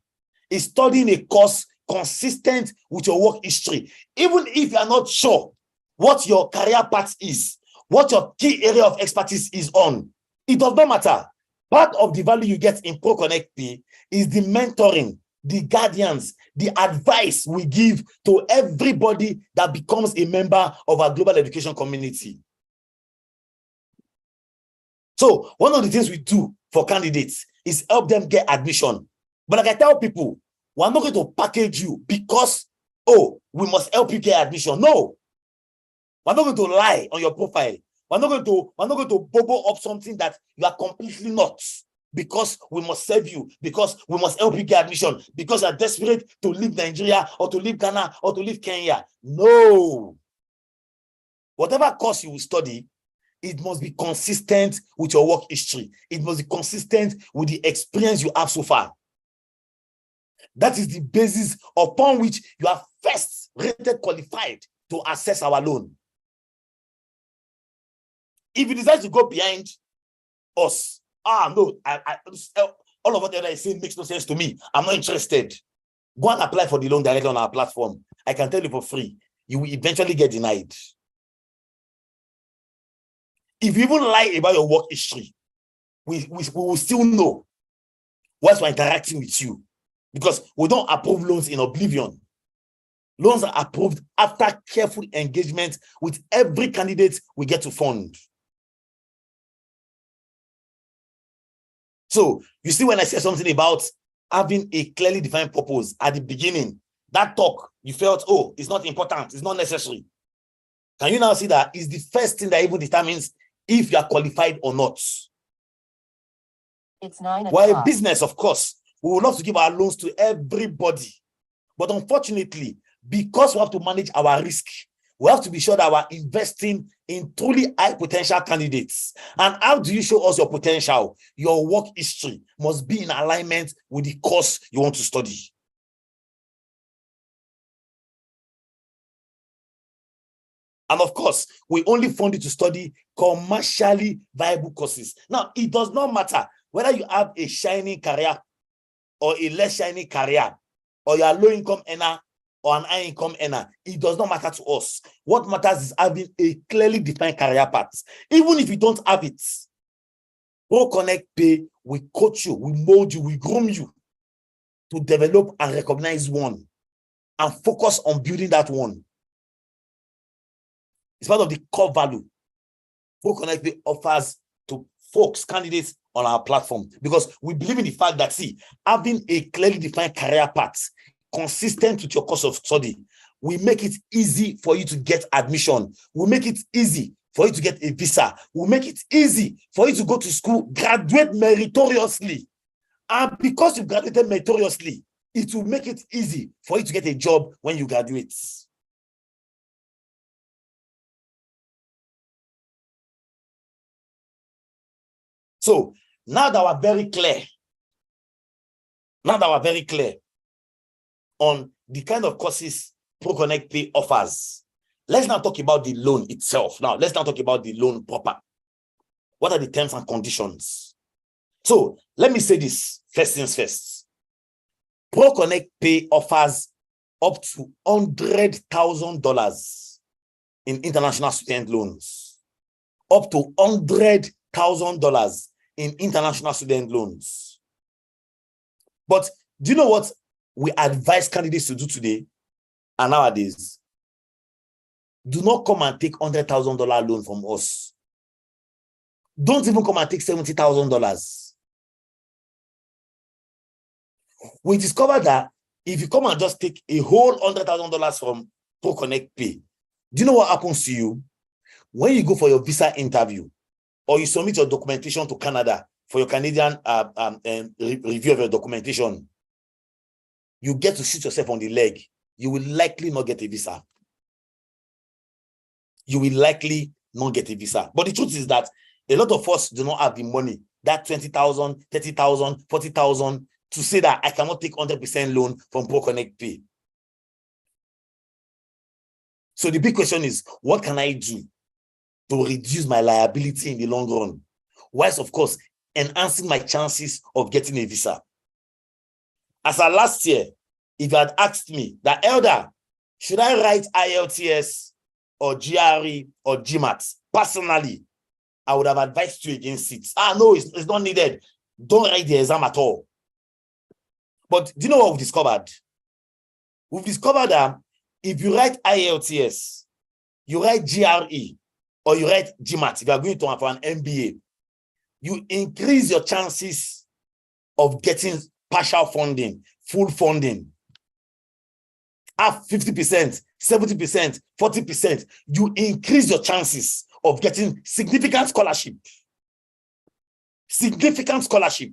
is studying a course consistent with your work history. Even if you are not sure what your career path is, what your key area of expertise is on, it does not matter. Part of the value you get in ProConnect Pay is the mentoring, the guardians, the advice we give to everybody that becomes a member of our global education community. So one of the things we do for candidates is help them get admission. But like I tell people, we're not going to package you because, oh, we must help you get admission. No. We're not going to lie on your profile. We're not going to bubble up something that you are completely not, because we must serve you, because we must help you get admission, because you are desperate to leave Nigeria or to leave Ghana or to leave Kenya. No. Whatever course you will study, it must be consistent with your work history. It must be consistent with the experience you have so far. That is the basis upon which you are first rated qualified to access our loan. If you decide to go behind us, no, all of what I say makes no sense to me, I'm not interested. Go and apply for the loan directly on our platform. I can tell you for free, you will eventually get denied. If you even lie about your work history, we will still know once we're interacting with you, because we don't approve loans in oblivion. Loans are approved after careful engagement with every candidate we get to fund. So you see, when I say something about having a clearly defined purpose at the beginning, that talk, you felt, oh, it's not important, it's not necessary. Can you now see that is the first thing that even determines if you are qualified or not? It's 9 o'clock. We're a business, of course. We would love to give our loans to everybody. But unfortunately, because we have to manage our risk, we have to be sure that we're investing in truly high potential candidates. And how do you show us your potential? Your work history must be in alignment with the course you want to study. And of course, we only fund you to study commercially viable courses. Now, it does not matter whether you have a shining career or a less shining career, or you're a low-income earner or an high-income earner. It does not matter to us. What matters is having a clearly defined career path. Even if you don't have it, ProConnect Pay, we coach you, we mold you, we groom you to develop and recognize one and focus on building that one. It's part of the core value ProConnect Pay offers to folks, candidates on our platform, because we believe in the fact that, see, having a clearly defined career path consistent with your course of study, we make it easy for you to get admission. We make it easy for you to get a visa. We make it easy for you to go to school, graduate meritoriously. And because you graduated meritoriously, it will make it easy for you to get a job when you graduate. So now that we're very clear, on the kind of courses ProConnect Pay offers, let's now talk about the loan itself. Now, let's now talk about the loan proper. What are the terms and conditions? So let me say this, first things first. ProConnect Pay offers up to $100,000 in international student loans. Up to $100,000 in international student loans. But do you know what we advise candidates to do today and nowadays? Do not come and take $100,000 loan from us. Don't even come and take $70,000. We discovered that if you come and just take a whole $100,000 from ProConnect Pay, do you know what happens to you? When you go for your visa interview, or you submit your documentation to Canada for your Canadian review of your documentation, you get to shoot yourself on the leg. You will likely not get a visa. You will likely not get a visa. But the truth is that a lot of us do not have the money, that 20,000, 30,000, 40,000, to say that I cannot take 100% loan from ProConnect Pay. So the big question is, what can I do to reduce my liability in the long run, whilst, of course, enhancing my chances of getting a visa? As of last year, if you had asked me that, Elder, should I write IELTS or GRE or GMAT? Personally, I would have advised you against it. No, it's not needed. Don't write the exam at all. But do you know what we've discovered? We've discovered that if you write IELTS, you write GRE, or you write GMAT, if you are going to for an MBA, you increase your chances of getting partial funding, full funding. At 50%, 70%, 40%, you increase your chances of getting significant scholarship. Significant scholarship.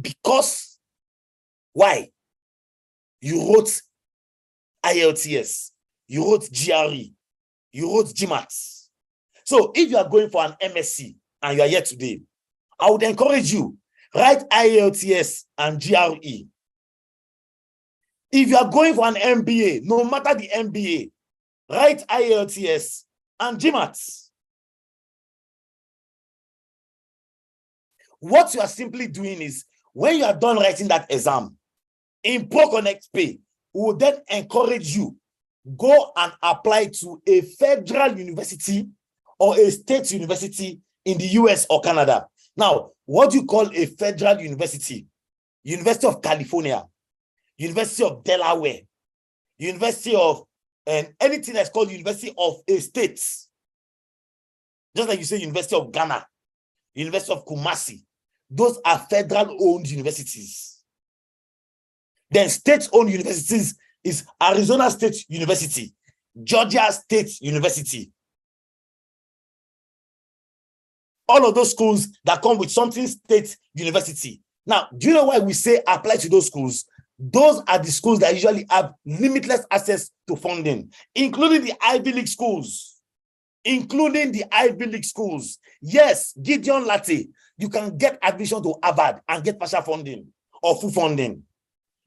Because, why? You wrote IELTS, you wrote GRE, you wrote GMAT. So if you are going for an MSc and you are here today, I would encourage you, write IELTS and GRE. If you are going for an MBA, no matter the MBA, write IELTS and GMAT. What you are simply doing is, when you are done writing that exam, in ProConnect Pay, we will then encourage you, go and apply to a federal university or a state university in the US or Canada. Now, what do you call a federal university? University of California, University of Delaware, University of, and anything that's called University of a state. Just like you say University of Ghana, University of Kumasi. Those are federal-owned universities. Then state-owned universities is Arizona State University, Georgia State University. All of those schools that come with something state university. Now, do you know why we say apply to those schools? Those are the schools that usually have limitless access to funding, including the Ivy League schools. Including the Ivy League schools. Yes, Gideon Latte, you can get admission to Harvard and get partial funding or full funding.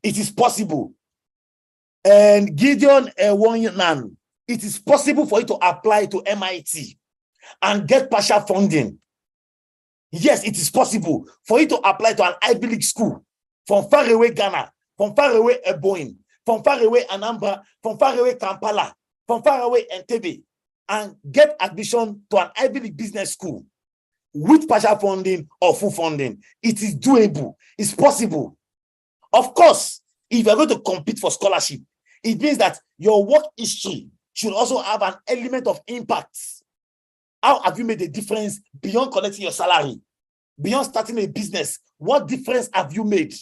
It is possible. And Gideon Ewoyan, it is possible for you to apply to MIT and get partial funding. Yes, it is possible for you to apply to an Ivy League school from far away Ghana, from far away Ebonyi, from far away Anambra, from far away Kampala, from far away Entebbe, and get admission to an Ivy League business school with partial funding or full funding. It is doable. It's possible. Of course, if you're going to compete for scholarship, it means that your work history should also have an element of impact. How have you made a difference beyond collecting your salary, beyond starting a business? What difference have you made?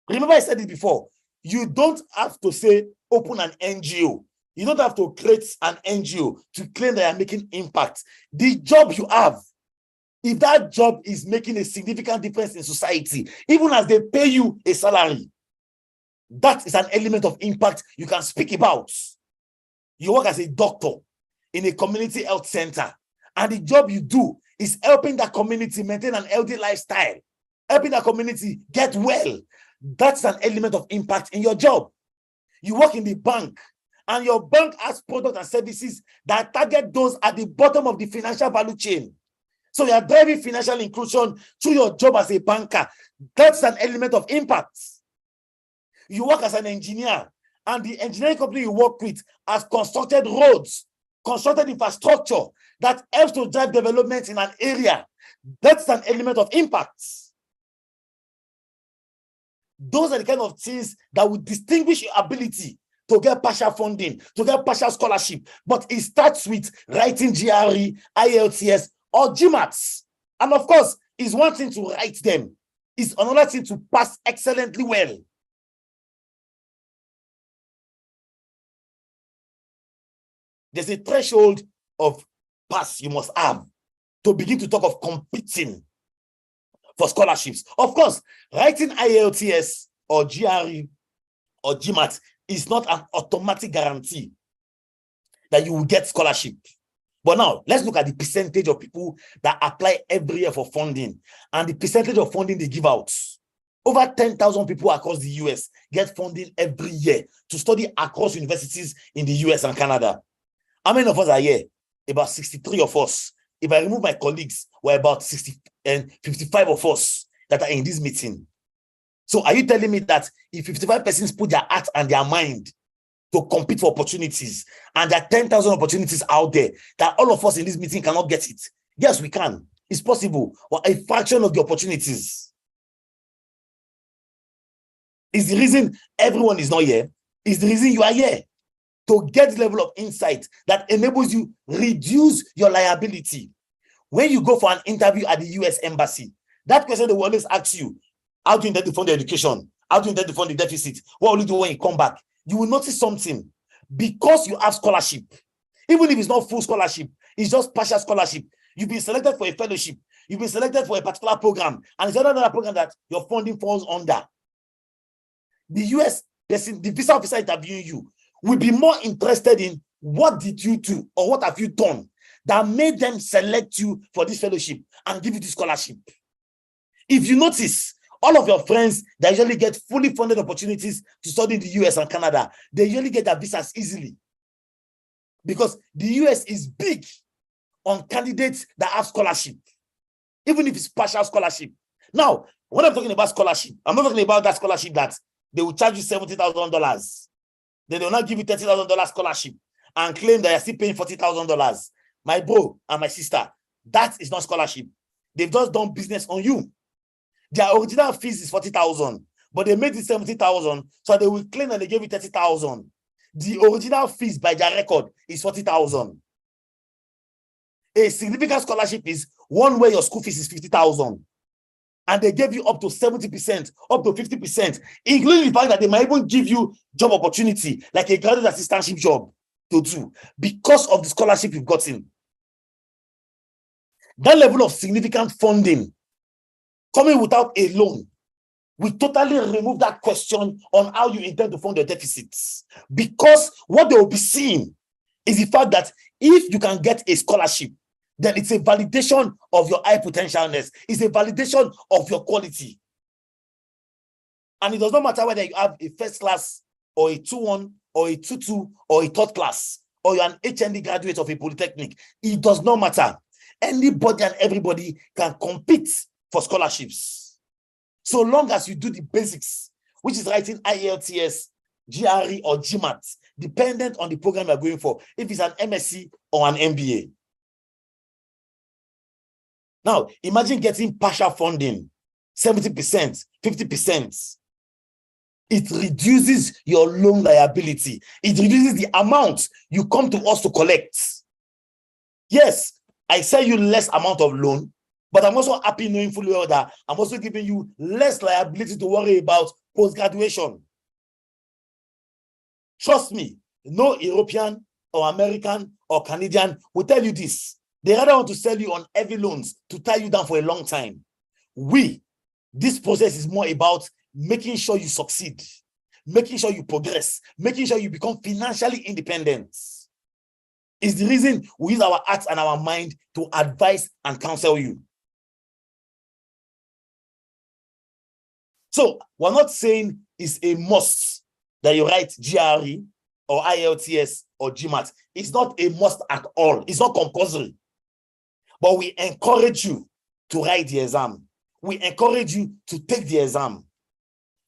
Remember, I said it before. You don't have to say open an NGO. You don't have to create an NGO to claim that you're making impact. The job you have, if that job is making a significant difference in society, even as they pay you a salary, that is an element of impact you can speak about. You work as a doctor in a community health center, and the job you do is helping that community maintain an healthy lifestyle, helping that community get well. That's an element of impact in your job. You work in the bank, and your bank has products and services that target those at the bottom of the financial value chain. So you are driving financial inclusion through your job as a banker. That's an element of impact. You work as an engineer, and the engineering company you work with has constructed roads, constructed infrastructure that helps to drive development in an area. That's an element of impact. Those are the kind of things that will distinguish your ability to get partial funding, to get partial scholarship. But it starts with writing GRE, IELTS, or GMATs. And of course, it's one thing to write them. It's another thing to pass excellently well. There's a threshold of pass you must have to begin to talk of competing for scholarships. Of course, writing IELTS or GRE or GMAT is not an automatic guarantee that you will get scholarship. But now, let's look at the percentage of people that apply every year for funding and the percentage of funding they give out. Over 10,000 people across the US get funding every year to study across universities in the US and Canada. How many of us are here? About 63 of us. If I remove my colleagues, we're about 60 and 55 of us that are in this meeting. So are you telling me that if 55 persons put their heart and their mind to compete for opportunities, and there are 10,000 opportunities out there, that all of us in this meeting cannot get it? Yes, we can. It's possible. Or a fraction of the opportunities. Is the reason everyone is not here? Is the reason you are here? To get the level of insight that enables you reduce your liability. When you go for an interview at the US Embassy, that question they will always ask you, how do you intend to fund the education? How do you intend to fund the deficit? What will you do when you come back? You will notice something. Because you have scholarship, even if it's not full scholarship, it's just partial scholarship. You've been selected for a fellowship. You've been selected for a particular program. And it's another program that your funding falls under. The US person, the visa officer interviewing you, will be more interested in what did you do or what have you done that made them select you for this fellowship and give you the scholarship. If you notice, all of your friends that usually get fully funded opportunities to study in the US and Canada, they usually get their visas easily because the US is big on candidates that have scholarship, even if it's partial scholarship. Now, when I'm talking about scholarship, I'm not talking about that scholarship that they will charge you $70,000. They will not give you $30,000 scholarship and claim that you're still paying $40,000. My bro and my sister, that is not scholarship. They've just done business on you. Their original fees is $40,000, but they made it $70,000, so they will claim that they gave you $30,000. The original fees by their record is $40,000. A significant scholarship is one where your school fees is $50,000. And they gave you up to 70%, up to 50%, including the fact that they might even give you job opportunity, like a graduate assistantship job to do, because of the scholarship you've gotten. That level of significant funding coming without a loan will totally remove that question on how you intend to fund your deficits. Because what they will be seeing is the fact that if you can get a scholarship, then it's a validation of your high potentialness. It's a validation of your quality. And it does not matter whether you have a first class or a 2-1 or a 2-2 or a third class, or you're an HND graduate of a polytechnic. It does not matter. Anybody and everybody can compete for scholarships. So long as you do the basics, which is writing IELTS, GRE, or GMAT, dependent on the program you're going for, if it's an MSc or an MBA. Now, imagine getting partial funding, 70%, 50%. It reduces your loan liability. It reduces the amount you come to us to collect. Yes, I sell you less amount of loan, but I'm also happy knowing fully well that I'm also giving you less liability to worry about post-graduation. Trust me, no European or American or Canadian will tell you this. They rather want to sell you on heavy loans to tie you down for a long time. This process is more about making sure you succeed, making sure you progress, making sure you become financially independent. It's the reason we use our hearts and our mind to advise and counsel you. So we're not saying it's a must that you write GRE or IELTS or GMAT. It's not a must at all. It's not compulsory. But we encourage you to write the exam. We encourage you to take the exam.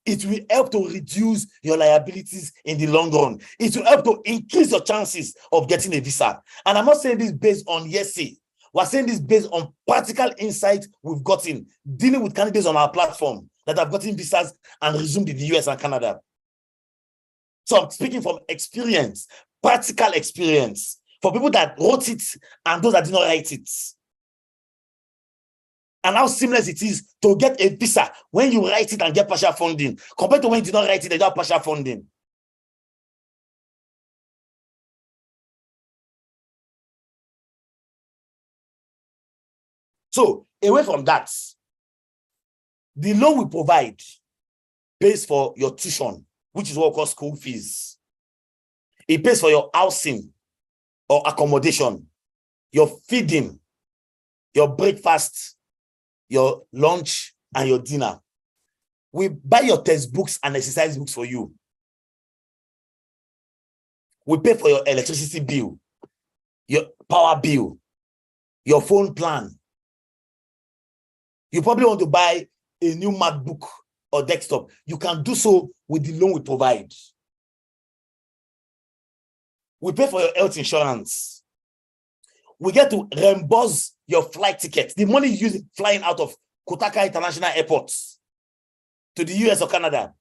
It will help to reduce your liabilities in the long run. It will help to increase your chances of getting a visa. And I'm not saying this based on hearsay. We're saying this based on practical insight we've gotten dealing with candidates on our platform that have gotten visas and resumed in the US and Canada. So I'm speaking from experience, practical experience, for people that wrote it and those that did not write it. And how seamless it is to get a visa when you write it and get partial funding, compared to when you did not write it and get partial funding. So, away from that, the loan we provide pays for your tuition, which is what we call school fees. It pays for your housing or accommodation, your feeding, your breakfast, your lunch, and your dinner. We buy your textbooks and exercise books for you. We pay for your electricity bill, your power bill, your phone plan. You probably want to buy a new MacBook or desktop. You can do so with the loan we provide. We pay for your health insurance. We get to reimburse your flight ticket. The money you use flying out of Kotaka International Airport to the US or Canada.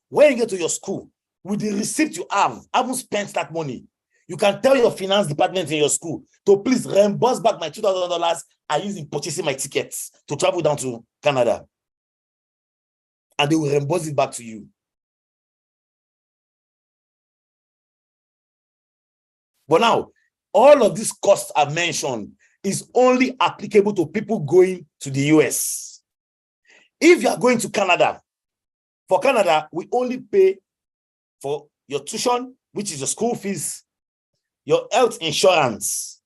When you get to your school, with the receipt you haven't spent that money, you can tell your finance department in your school to please reimburse back my $2,000 I used in purchasing my tickets to travel down to Canada. And they will reimburse it back to you. But now, all of these costs I've mentioned is only applicable to people going to the US. If you are going to Canada, for Canada, we only pay for your tuition, which is your school fees, your health insurance,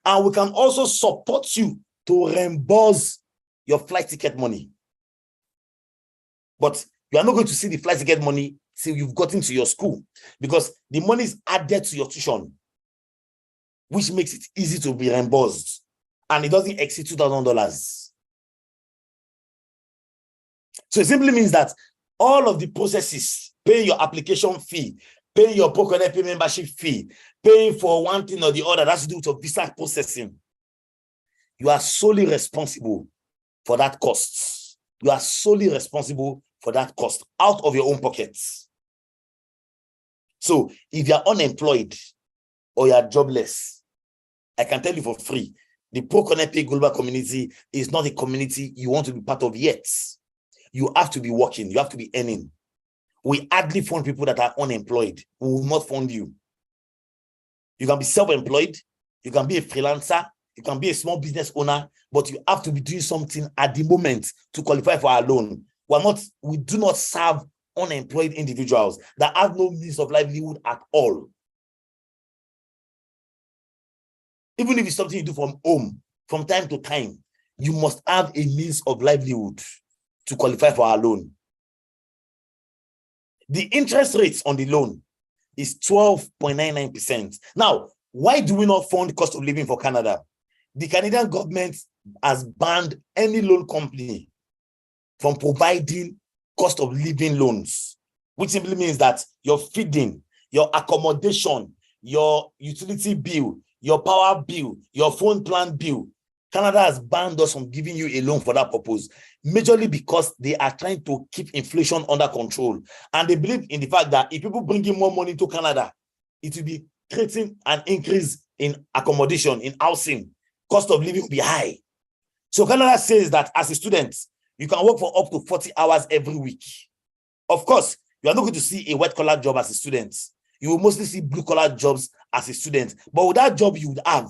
and we can also support you to reimburse your flight ticket money. But you are not going to see the flight ticket money till you've gotten to your school, because the money is added to your tuition, which makes it easy to be reimbursed, and it doesn't exceed $2,000. So it simply means that all of the processes, paying your application fee, paying your ProConnect membership fee, paying for one thing or the other, that's to do with your visa processing, you are solely responsible for that cost. You are solely responsible for that cost out of your own pockets. So if you're unemployed or you're jobless, I can tell you for free, the ProConnect Global community is not a community you want to be part of yet. You have to be working. You have to be earning. We hardly fund people that are unemployed. We will not fund you. You can be self-employed. You can be a freelancer. You can be a small business owner, but you have to be doing something at the moment to qualify for our loan. We do not serve unemployed individuals that have no means of livelihood at all. Even if it's something you do from home, from time to time, you must have a means of livelihood to qualify for our loan. The interest rates on the loan is 12.99%. Now, why do we not fund cost of living for Canada? The Canadian government has banned any loan company from providing cost of living loans, which simply means that your feeding, your accommodation, your utility bill, your power bill, your phone plan bill Canada has banned us from giving you a loan for that purpose, majorly because they are trying to keep inflation under control. And they believe in the fact that if people bring in more money to Canada, it will be creating an increase in accommodation, in housing. Cost of living will be high. So Canada says that as a student, you can work for up to 40 hours every week. Of course, you are not going to see a white-collar job as a student. You will mostly see blue-collar jobs as a student. But with that job you would have,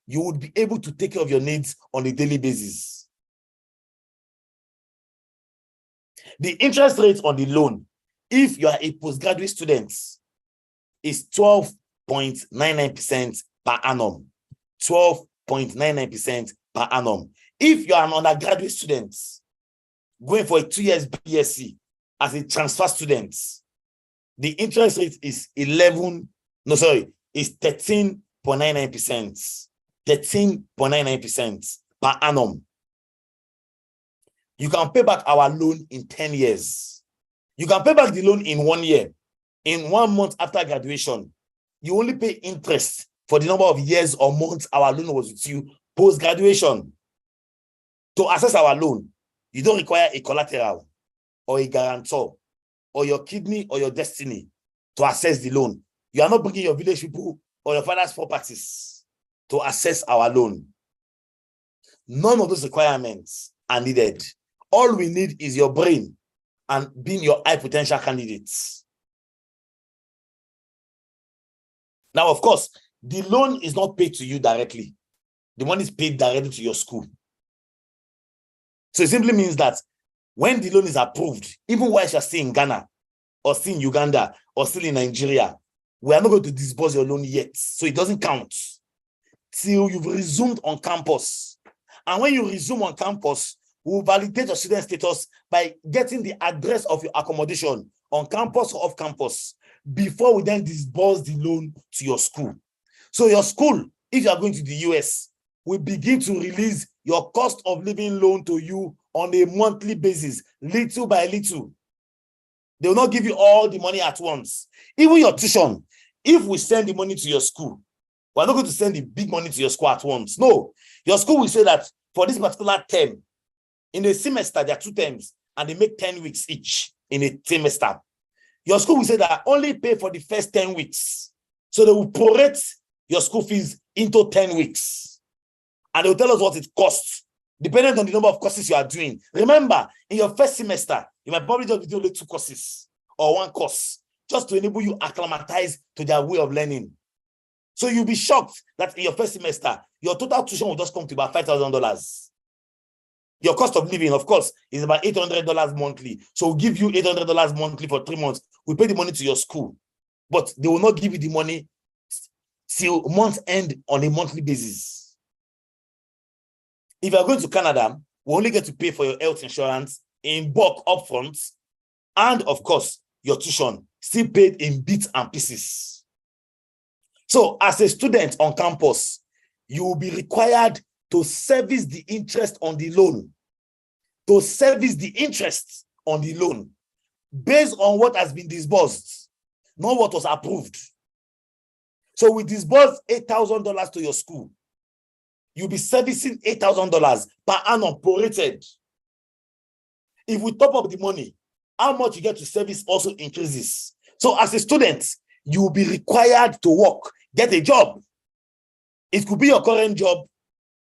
you would be able to take care of your needs on a daily basis. The interest rate on the loan, if you are a postgraduate student, is 12.99% per annum. 12.99% per annum. If you are an undergraduate student going for a 2 years BSc as a transfer student, the interest rate is 13.99%. 13.99% per annum. You can pay back our loan in 10 years. You can pay back the loan in 1 year. In 1 month after graduation, you only pay interest for the number of years or months our loan was with you post-graduation. To access our loan, you don't require a collateral or a guarantor or your kidney or your destiny to access the loan. You are not bringing your village people or your father's properties to access our loan. None of those requirements are needed. All we need is your brain and being your high potential candidates. Now, of course, the loan is not paid to you directly. The money is paid directly to your school. So it simply means that when the loan is approved, even while you're still in Ghana or still in Uganda or still in Nigeria, we are not going to disburse your loan yet. So it doesn't count till you've resumed on campus. And when you resume on campus, we'll validate your student status by getting the address of your accommodation on campus or off campus before we then disburse the loan to your school. So your school, if you are going to the US, will begin to release your cost of living loan to you on a monthly basis, little by little. They will not give you all the money at once. Even your tuition, if we send the money to your school, we're not going to send the big money to your school at once. No, your school will say that for this particular term, in a semester, there are 2 terms, and they make 10 weeks each in a semester. Your school will say that only pay for the first 10 weeks. So they will prorate your school fees into 10 weeks. And they'll tell us what it costs, depending on the number of courses you are doing. Remember, in your first semester, you might probably just do only 2 courses or 1 course, just to enable you acclimatize to their way of learning. So you'll be shocked that in your first semester, your total tuition will just come to about $5,000. Your cost of living, of course, is about $800 monthly. So we'll give you $800 monthly for 3 months. We pay the money to your school, but they will not give you the money till month end on a monthly basis. If you're going to Canada, we only get to pay for your health insurance in bulk upfront, and of course, your tuition still paid in bits and pieces. So as a student on campus, you will be required to service the interest on the loan, based on what has been disbursed, not what was approved. So we disbursed $8,000 to your school. You'll be servicing $8,000 per annum prorated. If we top up the money, how much you get to service also increases. So as a student, you will be required to work, get a job. It could be your current job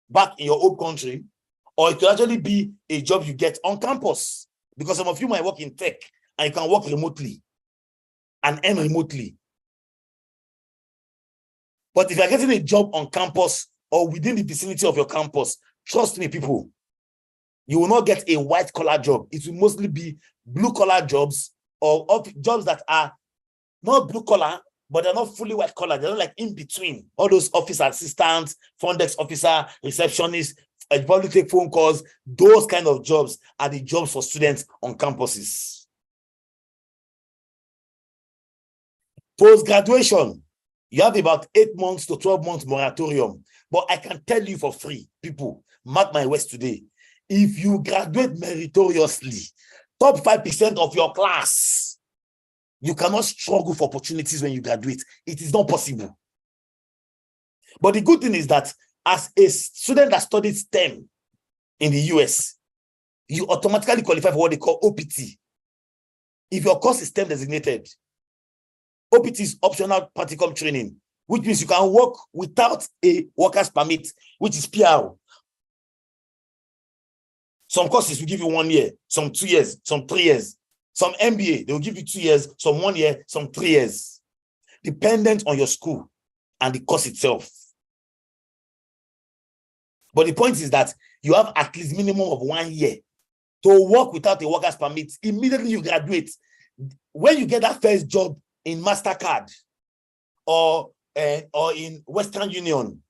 back in your old country, or it could actually be a job you get on campus, because some of you might work in tech and you can work remotely and earn remotely. But if you're getting a job on campus or within the vicinity of your campus, trust me, people, you will not get a white-collar job. It will mostly be blue-collar jobs, or jobs that are not blue-collar, but they're not fully white-collar. They're not like in between. All those office assistants, front desk officer, receptionists, probably take phone calls. Those kind of jobs are the jobs for students on campuses. Post-graduation, you have about 8 months to 12 months moratorium. But I can tell you for free, people, mark my words today, if you graduate meritoriously, top 5% of your class, you cannot struggle for opportunities when you graduate. It is not possible. But the good thing is that as a student that studied STEM in the US, you automatically qualify for what they call OPT. If your course is STEM designated, OPT is optional practical training, which means you can work without a worker's permit, which is PR. Some courses will give you 1 year, some 2 years, some 3 years. Some MBA, they will give you 2 years, some 1 year, some 3 years, dependent on your school and the course itself. But the point is that you have at least minimum of 1 year to work without a worker's permit. Immediately you graduate. When you get that first job in MasterCard or in Western Union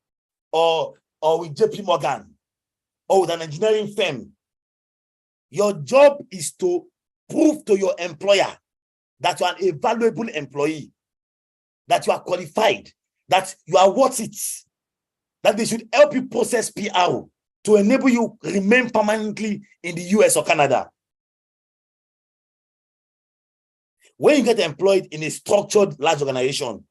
or with JP Morgan or with an engineering firm, your job is to prove to your employer that you are a valuable employee, that you are qualified, that you are worth it, that they should help you process PR to enable you remain permanently in the US or Canada. When you get employed in a structured large organization,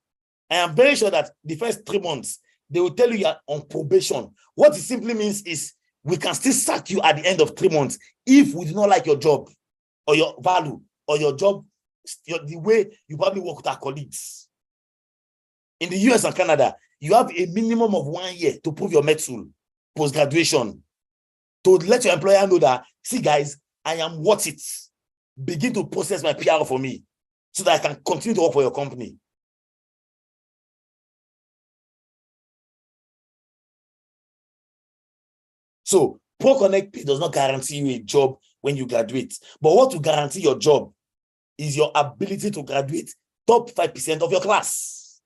I am very sure that the first 3 months, they will tell you are on probation. What it simply means is we can still sack you at the end of 3 months if we do not like your job or your value or your job, the way you probably work with our colleagues. In the US and Canada, you have a minimum of 1 year to prove your mettle, post-graduation, to let your employer know that, see guys, I am worth it. Begin to process my PR for me so that I can continue to work for your company. So ProConnect Pay does not guarantee you a job when you graduate. But what will guarantee your job is your ability to graduate top 5% of your class.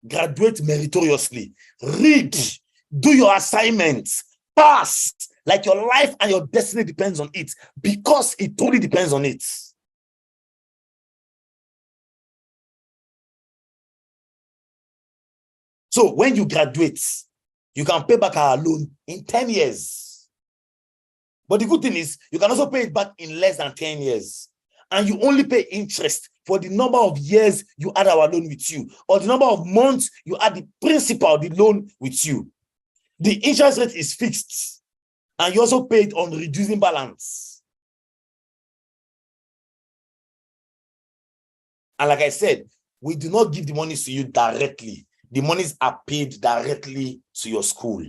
Graduate meritoriously. Read. Do your assignments. Pass. Like your life and your destiny depends on it, because it truly depends on it. So when you graduate, you can pay back our loan in 10 years. But the good thing is, you can also pay it back in less than 10 years. And you only pay interest for the number of years you had our loan with you, or the number of months you had the principal of the loan with you. The interest rate is fixed, and you also pay it on reducing balance. And like I said, we do not give the monies to you directly. The monies are paid directly to your school.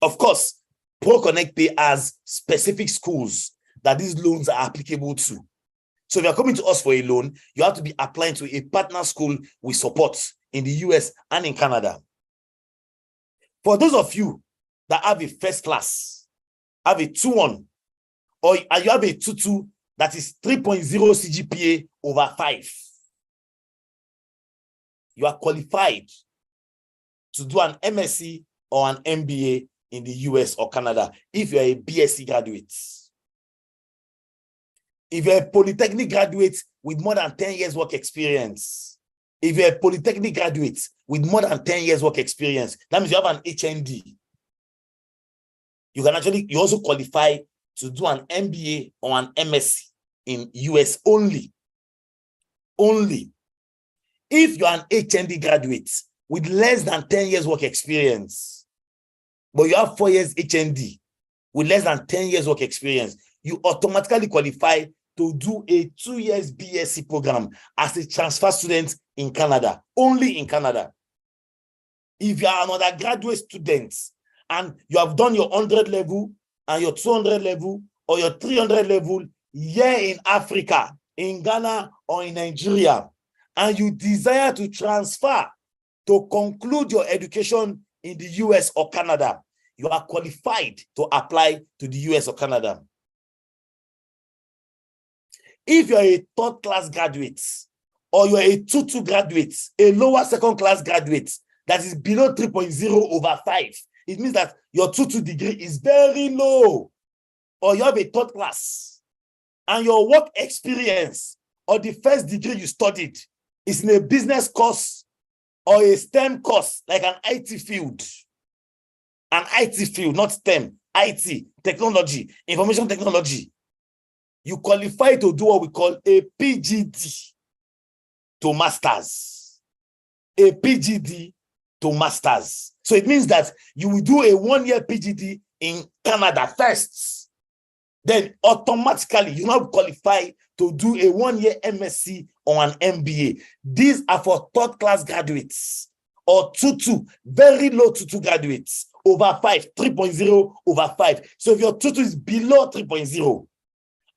Of course, ProConnect Pay has specific schools that these loans are applicable to. So if you're coming to us for a loan, you have to be applying to a partner school we support in the US and in Canada. For those of you that have a first class, have a 2-1, or you have a 2-2, that is 3.0 CGPA over 5, you are qualified to do an MSc or an MBA in the US or Canada if you're a BSc graduate. If you're a polytechnic graduate with more than 10 years work experience, if you're a polytechnic graduate with more than 10 years work experience, that means you have an HND. You also qualify to do an MBA or an MSc in US only. Only. If you're an HND graduate with less than 10 years work experience, but you have 4 years HND with less than 10 years work experience, you automatically qualify to do a 2 years BSc program as a transfer student in Canada, only in Canada. If you are an undergraduate student and you have done your 100 level and your 200 level or your 300 level here in Africa, in Ghana or in Nigeria, and you desire to transfer to conclude your education in the US or Canada, you are qualified to apply to the US or Canada. If you're a 3rd class graduate or you're a 2-2 graduate, a lower 2nd class graduate that is below 3.0 over 5, it means that your 2-2 degree is very low, or you have a 3rd class and your work experience or the first degree you studied is in a business course or a STEM course, like an IT field. An IT field, not STEM, IT, technology, information technology. You qualify to do what we call a PGD to masters. A PGD to masters. So it means that you will do a 1-year PGD in Canada first. Then automatically you now qualify to do a 1-year MSc or an MBA. These are for third-class graduates or 2-2, very low 2-2 graduates, over 5, 3.0 over 5. So if your 2-2 is below 3.0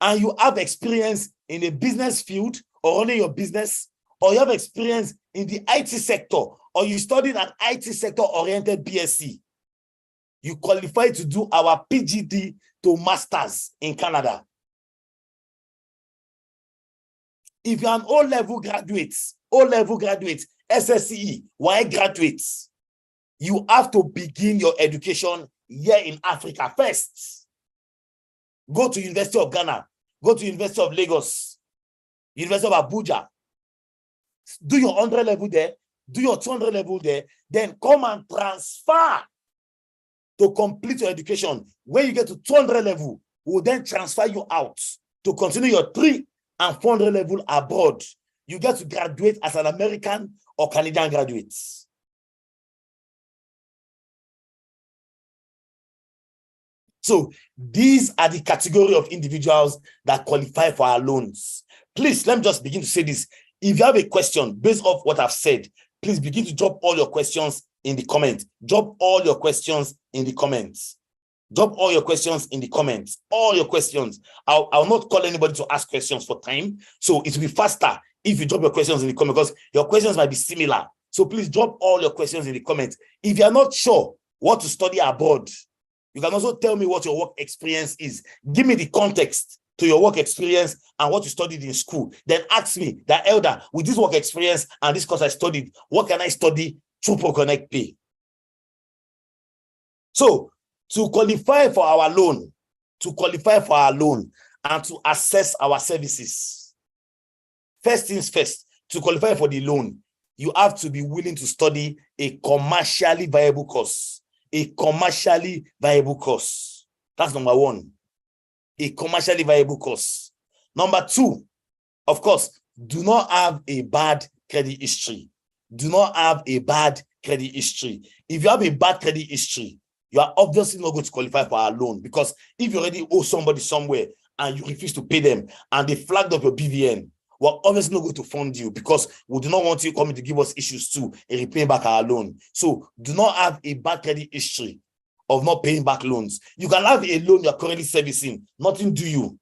and you have experience in a business field or running your business, or you have experience in the IT sector, or you studied an IT sector-oriented BSc, you qualify to do our PGD to masters in Canada. If you're an O-level graduate, SSCE, Y graduates, you have to begin your education here in Africa first. Go to University of Ghana, go to University of Lagos, University of Abuja. Do your 100 level there, do your 200 level there, then come and transfer to complete your education. When you get to 200 level, we'll then transfer you out to continue your 300 and 400 level abroad. You get to graduate as an American or Canadian graduate. So these are the category of individuals that qualify for our loans. Please, let me just begin to say this. If you have a question based off what I've said, please begin to drop all your questions in the comments. Drop all your questions in the comments. Drop all your questions in the comments. All your questions. I'll not call anybody to ask questions for time. So it will be faster if you drop your questions in the comments, because your questions might be similar. So please drop all your questions in the comments. If you're not sure what to study abroad, you can also tell me what your work experience is. Give me the context to your work experience and what you studied in school. Then ask me, that elder, with this work experience and this course I studied, what can I study through ProConnect Pay? So to qualify for our loan, and to access our services, first things first, to qualify for the loan, you have to be willing to study a commercially viable course. A commercially viable course. That's number one. A commercially viable course. Number two, of course, do not have a bad credit history. Do not have a bad credit history. If you have a bad credit history, you are obviously not going to qualify for our loan, because if you already owe somebody somewhere and you refuse to pay them and they flagged up your BVN, we're obviously not going to fund you, because we do not want you coming to give us issues too and repaying back our loan. So do not have a bad credit history of not paying back loans. You can have a loan you're currently servicing, nothing to you.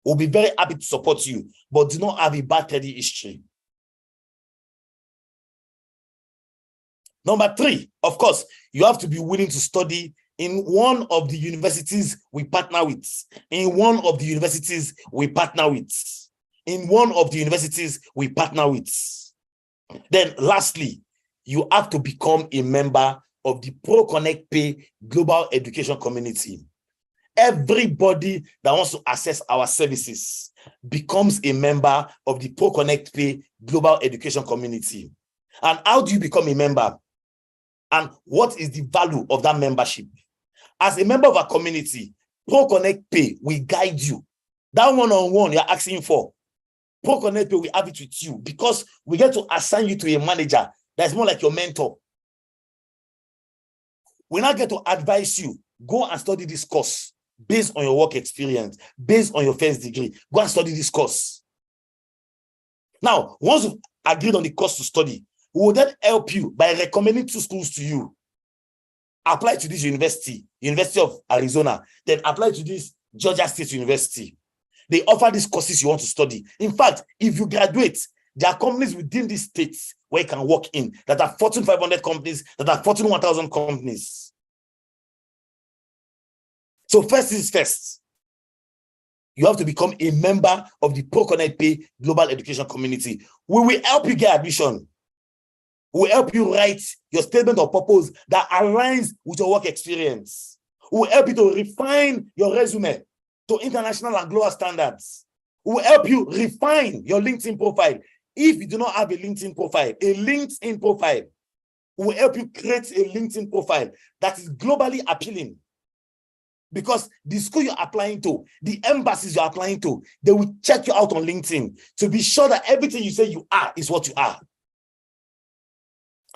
We'll be very happy to support you, but do not have a bad credit history. Number three, of course, you have to be willing to study in one of the universities we partner with. In one of the universities we partner with. In one of the universities we partner with. Then lastly, you have to become a member of the ProConnect Pay Global Education Community. Everybody that wants to access our services becomes a member of the ProConnect Pay Global Education Community. And how do you become a member? And what is the value of that membership? As a member of our community, ProConnect Pay will guide you. That one-on-one you're asking for, ProConnect Pay will have it with you, because we get to assign you to a manager that's more like your mentor. We now get to advise you, go and study this course based on your work experience, based on your first degree. Go and study this course. Now, once you've agreed on the course to study, we will then help you by recommending 2 schools to you. Apply to this university, University of Arizona, then apply to this Georgia State University. They offer these courses you want to study. In fact, if you graduate, there are companies within these states where you can work in that are Fortune 500 companies, that are Fortune 1000 companies. So first is first. You have to become a member of the ProConnect Pay Global Education Community. We will help you get admission. We will help you write your statement of purpose that aligns with your work experience. We will help you to refine your resume to international and global standards. We will help you refine your LinkedIn profile. If you do not have a LinkedIn profile, we will help you create a LinkedIn profile that is globally appealing. Because the school you're applying to, the embassies you're applying to, they will check you out on LinkedIn to be sure that everything you say you are is what you are.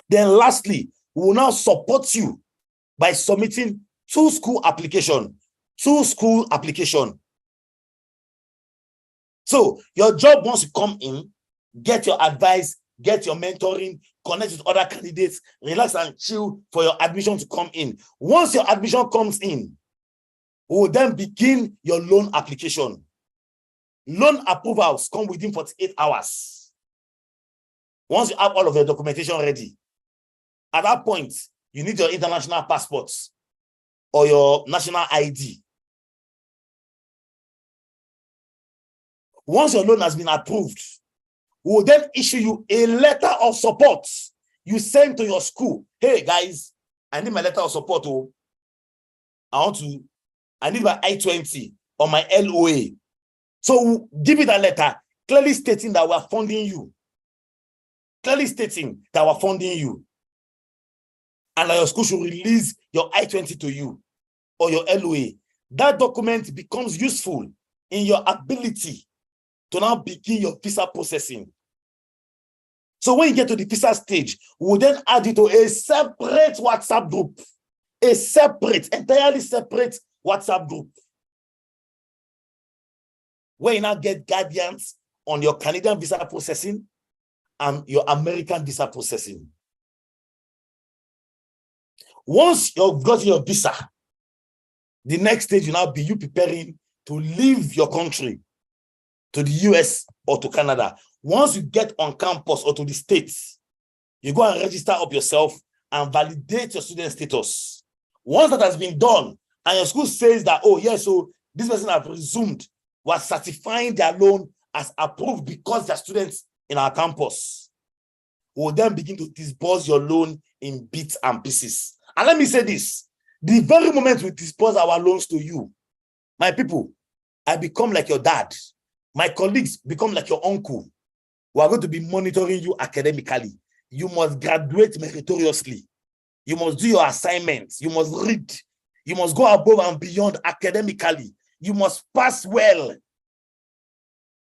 Then lastly, We will now support you by submitting 2 school application. 2 school application. So your job, once you come in, get your advice, get your mentoring, connect with other candidates, relax and chill for your admission to come in. Once your admission comes in, we will then begin your loan application. Loan approvals come within 48 hours. Once you have all of your documentation ready, at that point, you need your international passports or your national ID. Once your loan has been approved, we will then issue you a letter of support. You send to your school, hey guys, I need my letter of support. Oh, I need my I-20 or my LOA. So we'll give you that letter, clearly stating that we're funding you. Clearly stating that we're funding you. And that your school should release your I-20 to you or your LOA. That document becomes useful in your ability to now begin your visa processing. So when you get to the visa stage, we'll then add you to a separate WhatsApp group. A separate, entirely separate WhatsApp group. Where you now get guardians on your Canadian visa processing and your American visa processing. Once you've got your visa, the next stage will now be you preparing to leave your country to the US or to Canada. Once you get on campus or to the States, you go and register up yourself and validate your student status. Once that has been done, and your school says that, oh yes, so this person has resumed, was certifying their loan as approved because they're students in our campus, we'll then begin to disburse your loan in bits and pieces. And let me say this, the very moment we disburse our loans to you, my people, I become like your dad. My colleagues become like your uncle. We are going to be monitoring you academically. You must graduate meritoriously. You must do your assignments. You must read. You must go above and beyond academically. You must pass well.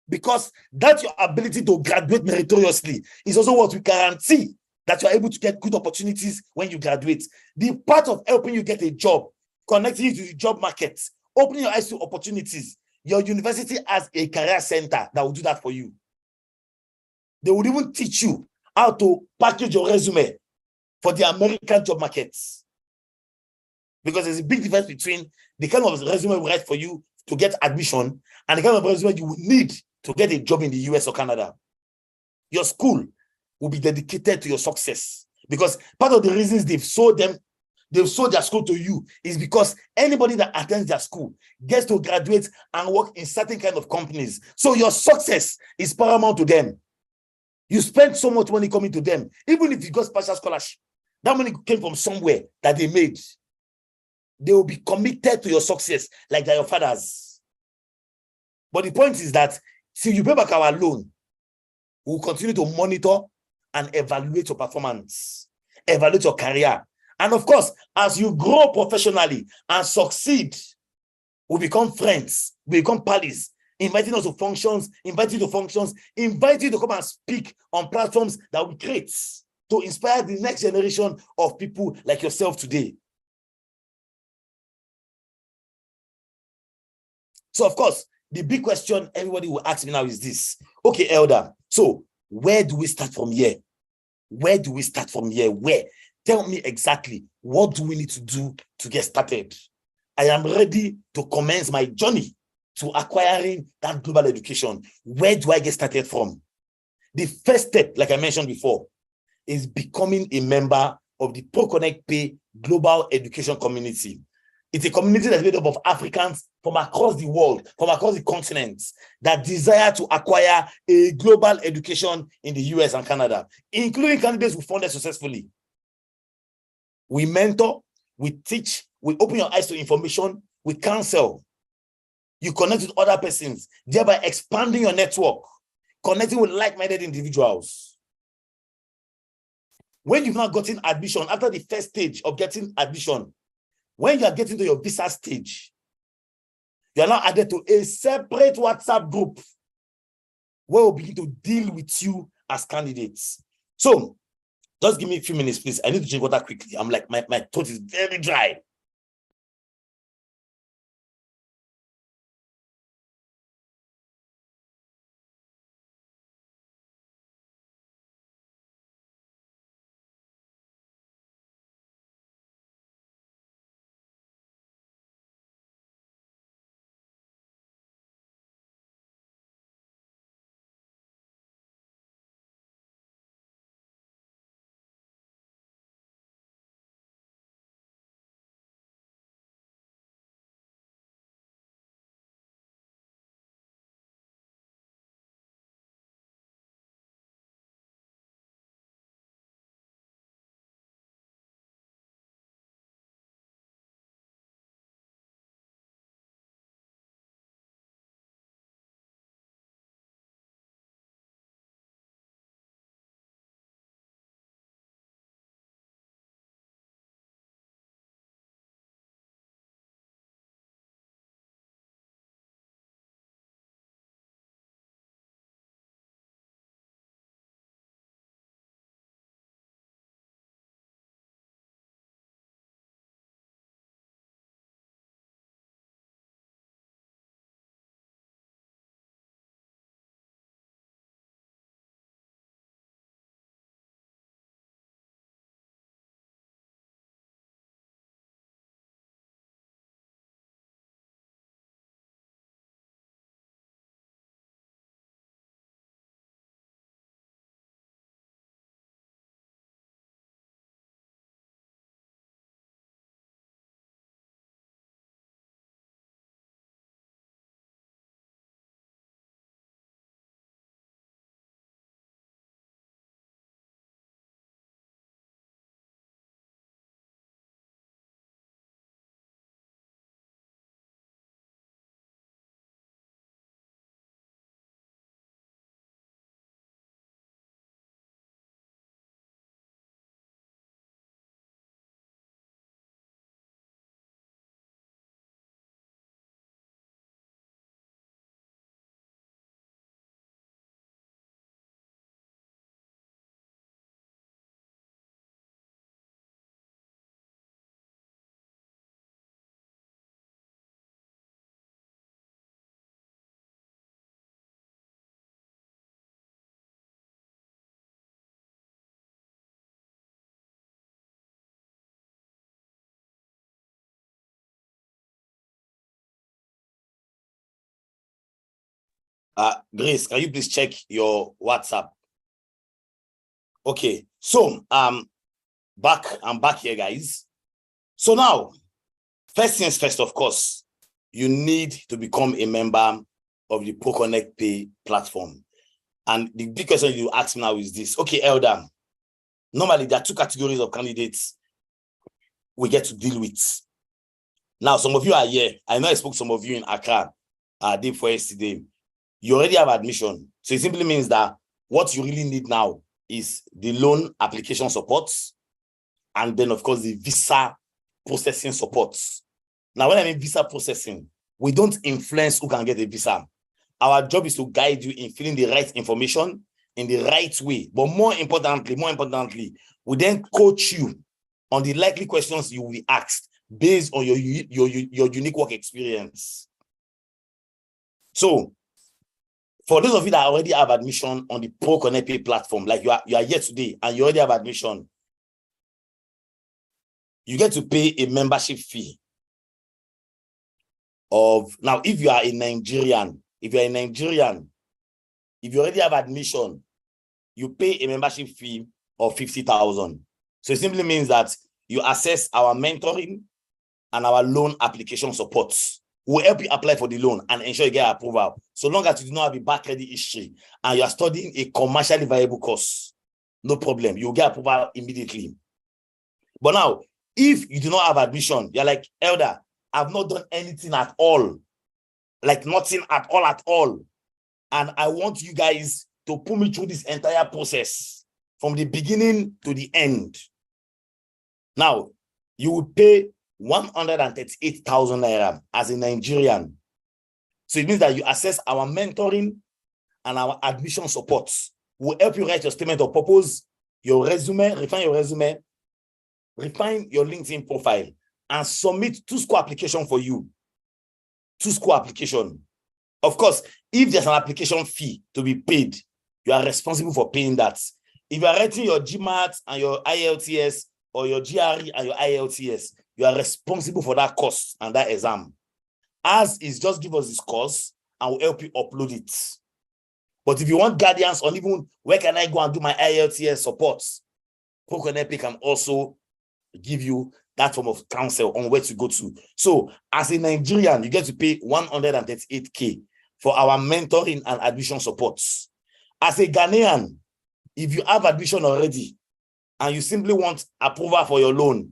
Because that's your ability to graduate meritoriously is also what we guarantee that you are able to get good opportunities when you graduate. The part of helping you get a job, connecting you to the job market, opening your eyes to opportunities, your university has a career center that will do that for you. They would even teach you how to package your resume for the American job markets. Because there's a big difference between the kind of resume we write for you to get admission and the kind of resume you will need to get a job in the US or Canada. Your school will be dedicated to your success. Because part of the reasons they've sold their school to you is because anybody that attends their school gets to graduate and work in certain kind of companies. So your success is paramount to them. You spend so much money coming to them. Even if you got special scholarship, that money came from somewhere that they made. They will be committed to your success like they're your fathers. But the point is that, see, you pay back our loan, we'll continue to monitor and evaluate your performance, evaluate your career. And of course, as you grow professionally and succeed, we become friends, we become pals, inviting us to functions, invite you to come and speak on platforms that we create to inspire the next generation of people like yourself today. So, of course, the big question everybody will ask me now is this. Okay, Elder, so where do we start from here? Where do we start from here? Where? Tell me exactly, what do we need to do to get started? I am ready to commence my journey to acquiring that global education. Where do I get started from? The first step, like I mentioned before, is becoming a member of the ProConnect Pay Global Education Community. It's a community that's made up of Africans from across the world, from across the continents, that desire to acquire a global education in the US and Canada, including candidates who funded successfully. We mentor, we teach, we open your eyes to information, we counsel. You connect with other persons, thereby expanding your network, connecting with like-minded individuals. When you've not gotten admission, after the first stage of getting admission, when you are getting to your visa stage, you are now added to a separate WhatsApp group where we'll begin to deal with you as candidates. So, Just give me a few minutes, please. I need to drink water quickly. I'm like, my throat is very dry. Grace, can you please check your WhatsApp? Okay, so I'm back here, guys. So now, first things first, of course, you need to become a member of the ProConnect Pay platform. And the big question you ask me now is this. Okay, Elder, normally there are two categories of candidates we get to deal with. Now, some of you are here. I know I spoke to some of you in Accra day before yesterday. You already have admission. So it simply means that what you really need now is the loan application supports, and then, of course, the visa processing supports. Now, when I mean visa processing, we don't influence who can get a visa. Our job is to guide you in filling the right information in the right way. But more importantly, we then coach you on the likely questions you will be asked based on your unique work experience. So, for those of you that already have admission on the ProConnect Pay platform, like you are here today and you already have admission, you get to pay a membership fee of, now if you are a Nigerian, if you already have admission, you pay a membership fee of 50,000. So it simply means that you access our mentoring and our loan application supports. We'll help you apply for the loan and ensure you get approval. So long as you do not have a bad credit history and you are studying a commercially viable course, no problem. You'll get approval immediately. But now, if you do not have admission, you're like, Elder, I've not done anything at all. Like nothing at all. And I want you guys to put me through this entire process from the beginning to the end. Now, you will pay 138,000 naira as a Nigerian. So it means that you access our mentoring and our admission supports. We'll help you write your statement of purpose. your resume, refine your resume, refine your LinkedIn profile, and submit 2-score application for you. 2-score application. Of course, if there's an application fee to be paid, you are responsible for paying that. If you are writing your GMAT and your IELTS or your GRE and your IELTS, you are responsible for that course and that exam. As is, just give us this course and we'll help you upload it. But if you want guidance on even where can I go and do my IELTS support, ProConnect can also give you that form of counsel on where to go to. So as a Nigerian, you get to pay 138K for our mentoring and admission supports. As a Ghanaian, if you have admission already and you simply want approval for your loan,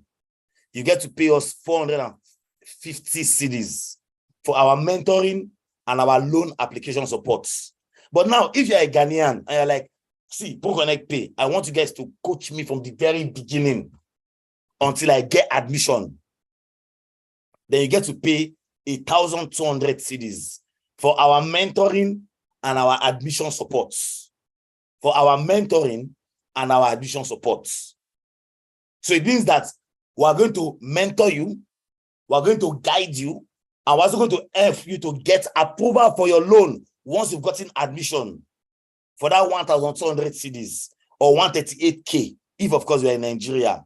you get to pay us 450 cedis for our mentoring and our loan application supports. But now, if you're a Ghanaian and you're like, see, ProConnect Pay, I want you guys to coach me from the very beginning until I get admission, then you get to pay 1,200 cedis for our mentoring and our admission supports. For our mentoring and our admission supports. So it means that we are going to mentor you, we are going to guide you, and we're also going to help you to get approval for your loan once you've gotten admission for that 1,200 cedis or 138K, if of course you're in Nigeria.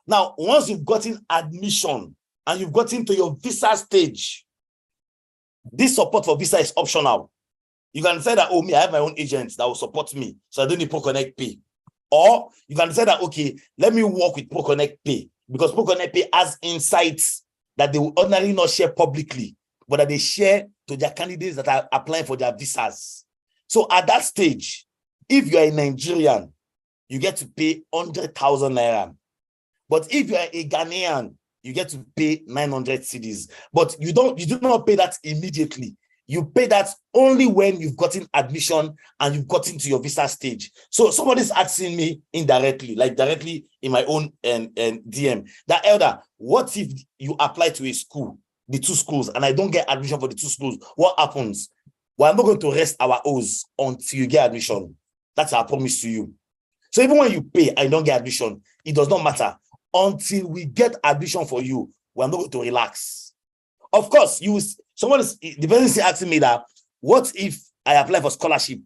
Now, once you've gotten admission and you've gotten to your visa stage, this support for visa is optional. You can say that, oh, me, I have my own agents that will support me, so I don't need ProConnect Pay. Or you can say that, okay, let me work with ProConnect Pay, because ProConnect Pay has insights that they will ordinarily not share publicly, but that they share to their candidates that are applying for their visas. So at that stage, if you are a Nigerian, you get to pay 100,000 naira. But if you are a Ghanaian, you get to pay 900 cedis. But you do not pay that immediately. You pay that only when you've gotten admission and you've gotten to your visa stage. So somebody's asking me indirectly, like directly in my own DM, that Elder, what if you apply to a school, the 2 schools, and I don't get admission for the 2 schools? What happens? Well, I'm not going to rest our oars until you get admission. That's our promise to you. So even when you pay and you don't get admission, it does not matter. Until we get admission for you, we're not going to relax. Of course, the person is asking me that, what if I apply for scholarship?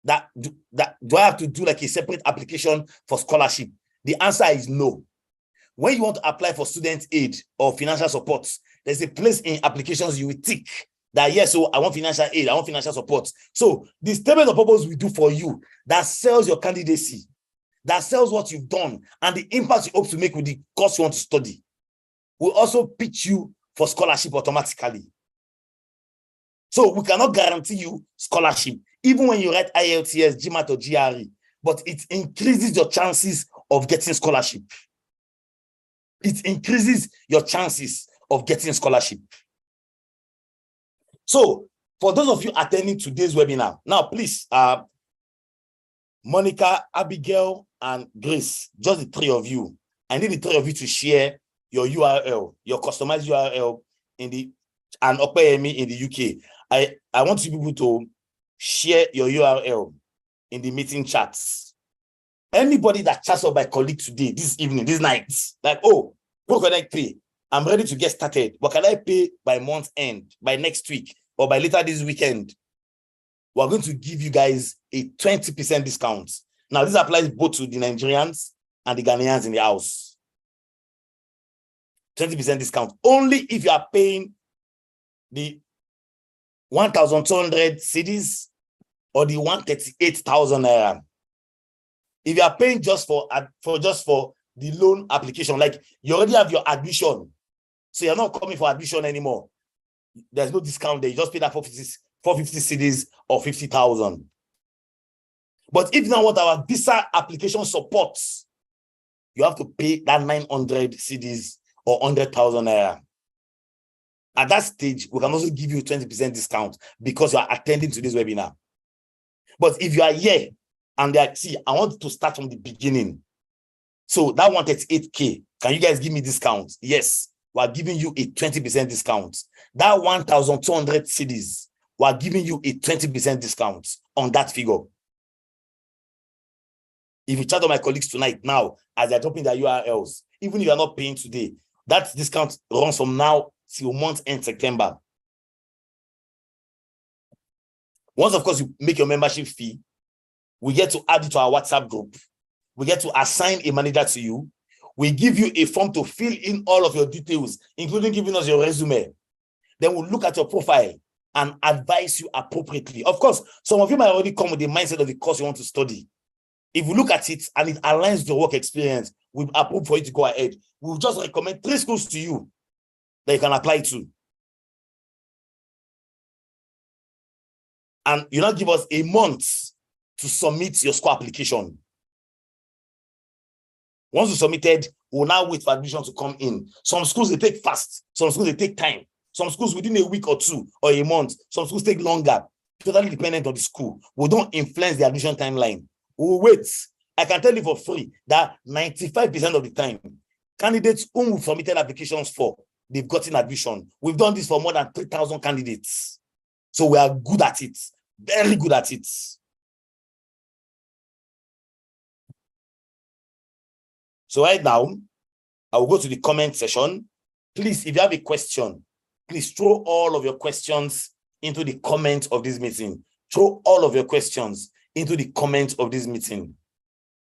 Do I have to do like a separate application for scholarship? The answer is no. When you want to apply for student aid or financial support, there's a place in applications you will tick that, yes, so I want financial aid, I want financial support. So the statement of purpose we do for you that sells your candidacy, that sells what you've done and the impact you hope to make with the course you want to study, will also pitch you for scholarship automatically. So we cannot guarantee you scholarship, even when you write IELTS, GMAT, or GRE, but it increases your chances of getting scholarship. It increases your chances of getting scholarship. So for those of you attending today's webinar, now please, Monica, Abigail, and Grace, just the 3 of you. I need the 3 of you to share your URL, your customized URL and Opeyemi in the UK. I want you people to share your URL in the meeting chats. Anybody that chats up my colleague today, this evening, this night, like, oh, ProConnect Pay, I'm ready to get started, but can I pay by month end, by next week, or by later this weekend? We're going to give you guys a 20% discount. Now, this applies both to the Nigerians and the Ghanaians in the house. 20% discount only if you are paying the 1,200 cedis or the 138,000 naira. If you are paying just for the loan application, like you already have your admission, so you're not coming for admission anymore, there's no discount there. You just pay that 450 cedis or 50,000. But if you now want our visa application support, you have to pay that 900 cedis or 100,000 naira. At that stage, we can also give you 20% discount because you are attending to this webinar. But if you are here and they are, see, I want to start from the beginning. So that 138K, can you guys give me discount? Yes, we are giving you a 20% discount. That 1,200 cedis, we are giving you a 20% discount on that figure. If you chat on my colleagues tonight now, as they're dropping their URLs, even if you're not paying today, that discount runs from now till month end September. Once, of course, you make your membership fee, we get to add it to our WhatsApp group. We get to assign a manager to you. We give you a form to fill in all of your details, including giving us your resume. Then we'll look at your profile and advise you appropriately. Of course, some of you might already come with the mindset of the course you want to study. If you look at it and it aligns with your work experience, we'll approve for you to go ahead. We'll just recommend 3 schools to you that you can apply to. And you now give us a month to submit your school application. Once you submitted, we'll now wait for admission to come in. Some schools, they take fast. Some schools, they take time. Some schools within a week or 2 or a month. Some schools take longer, totally dependent on the school. We don't influence the admission timeline. We'll wait. I can tell you for free that 95% of the time, candidates whom we submitted applications for, they've gotten admission. We've done this for more than 3,000 candidates. So we are good at it. Very good at it. So right now, I will go to the comment section. Please, if you have a question, please throw all of your questions into the comments of this meeting. Throw all of your questions into the comments of this meeting.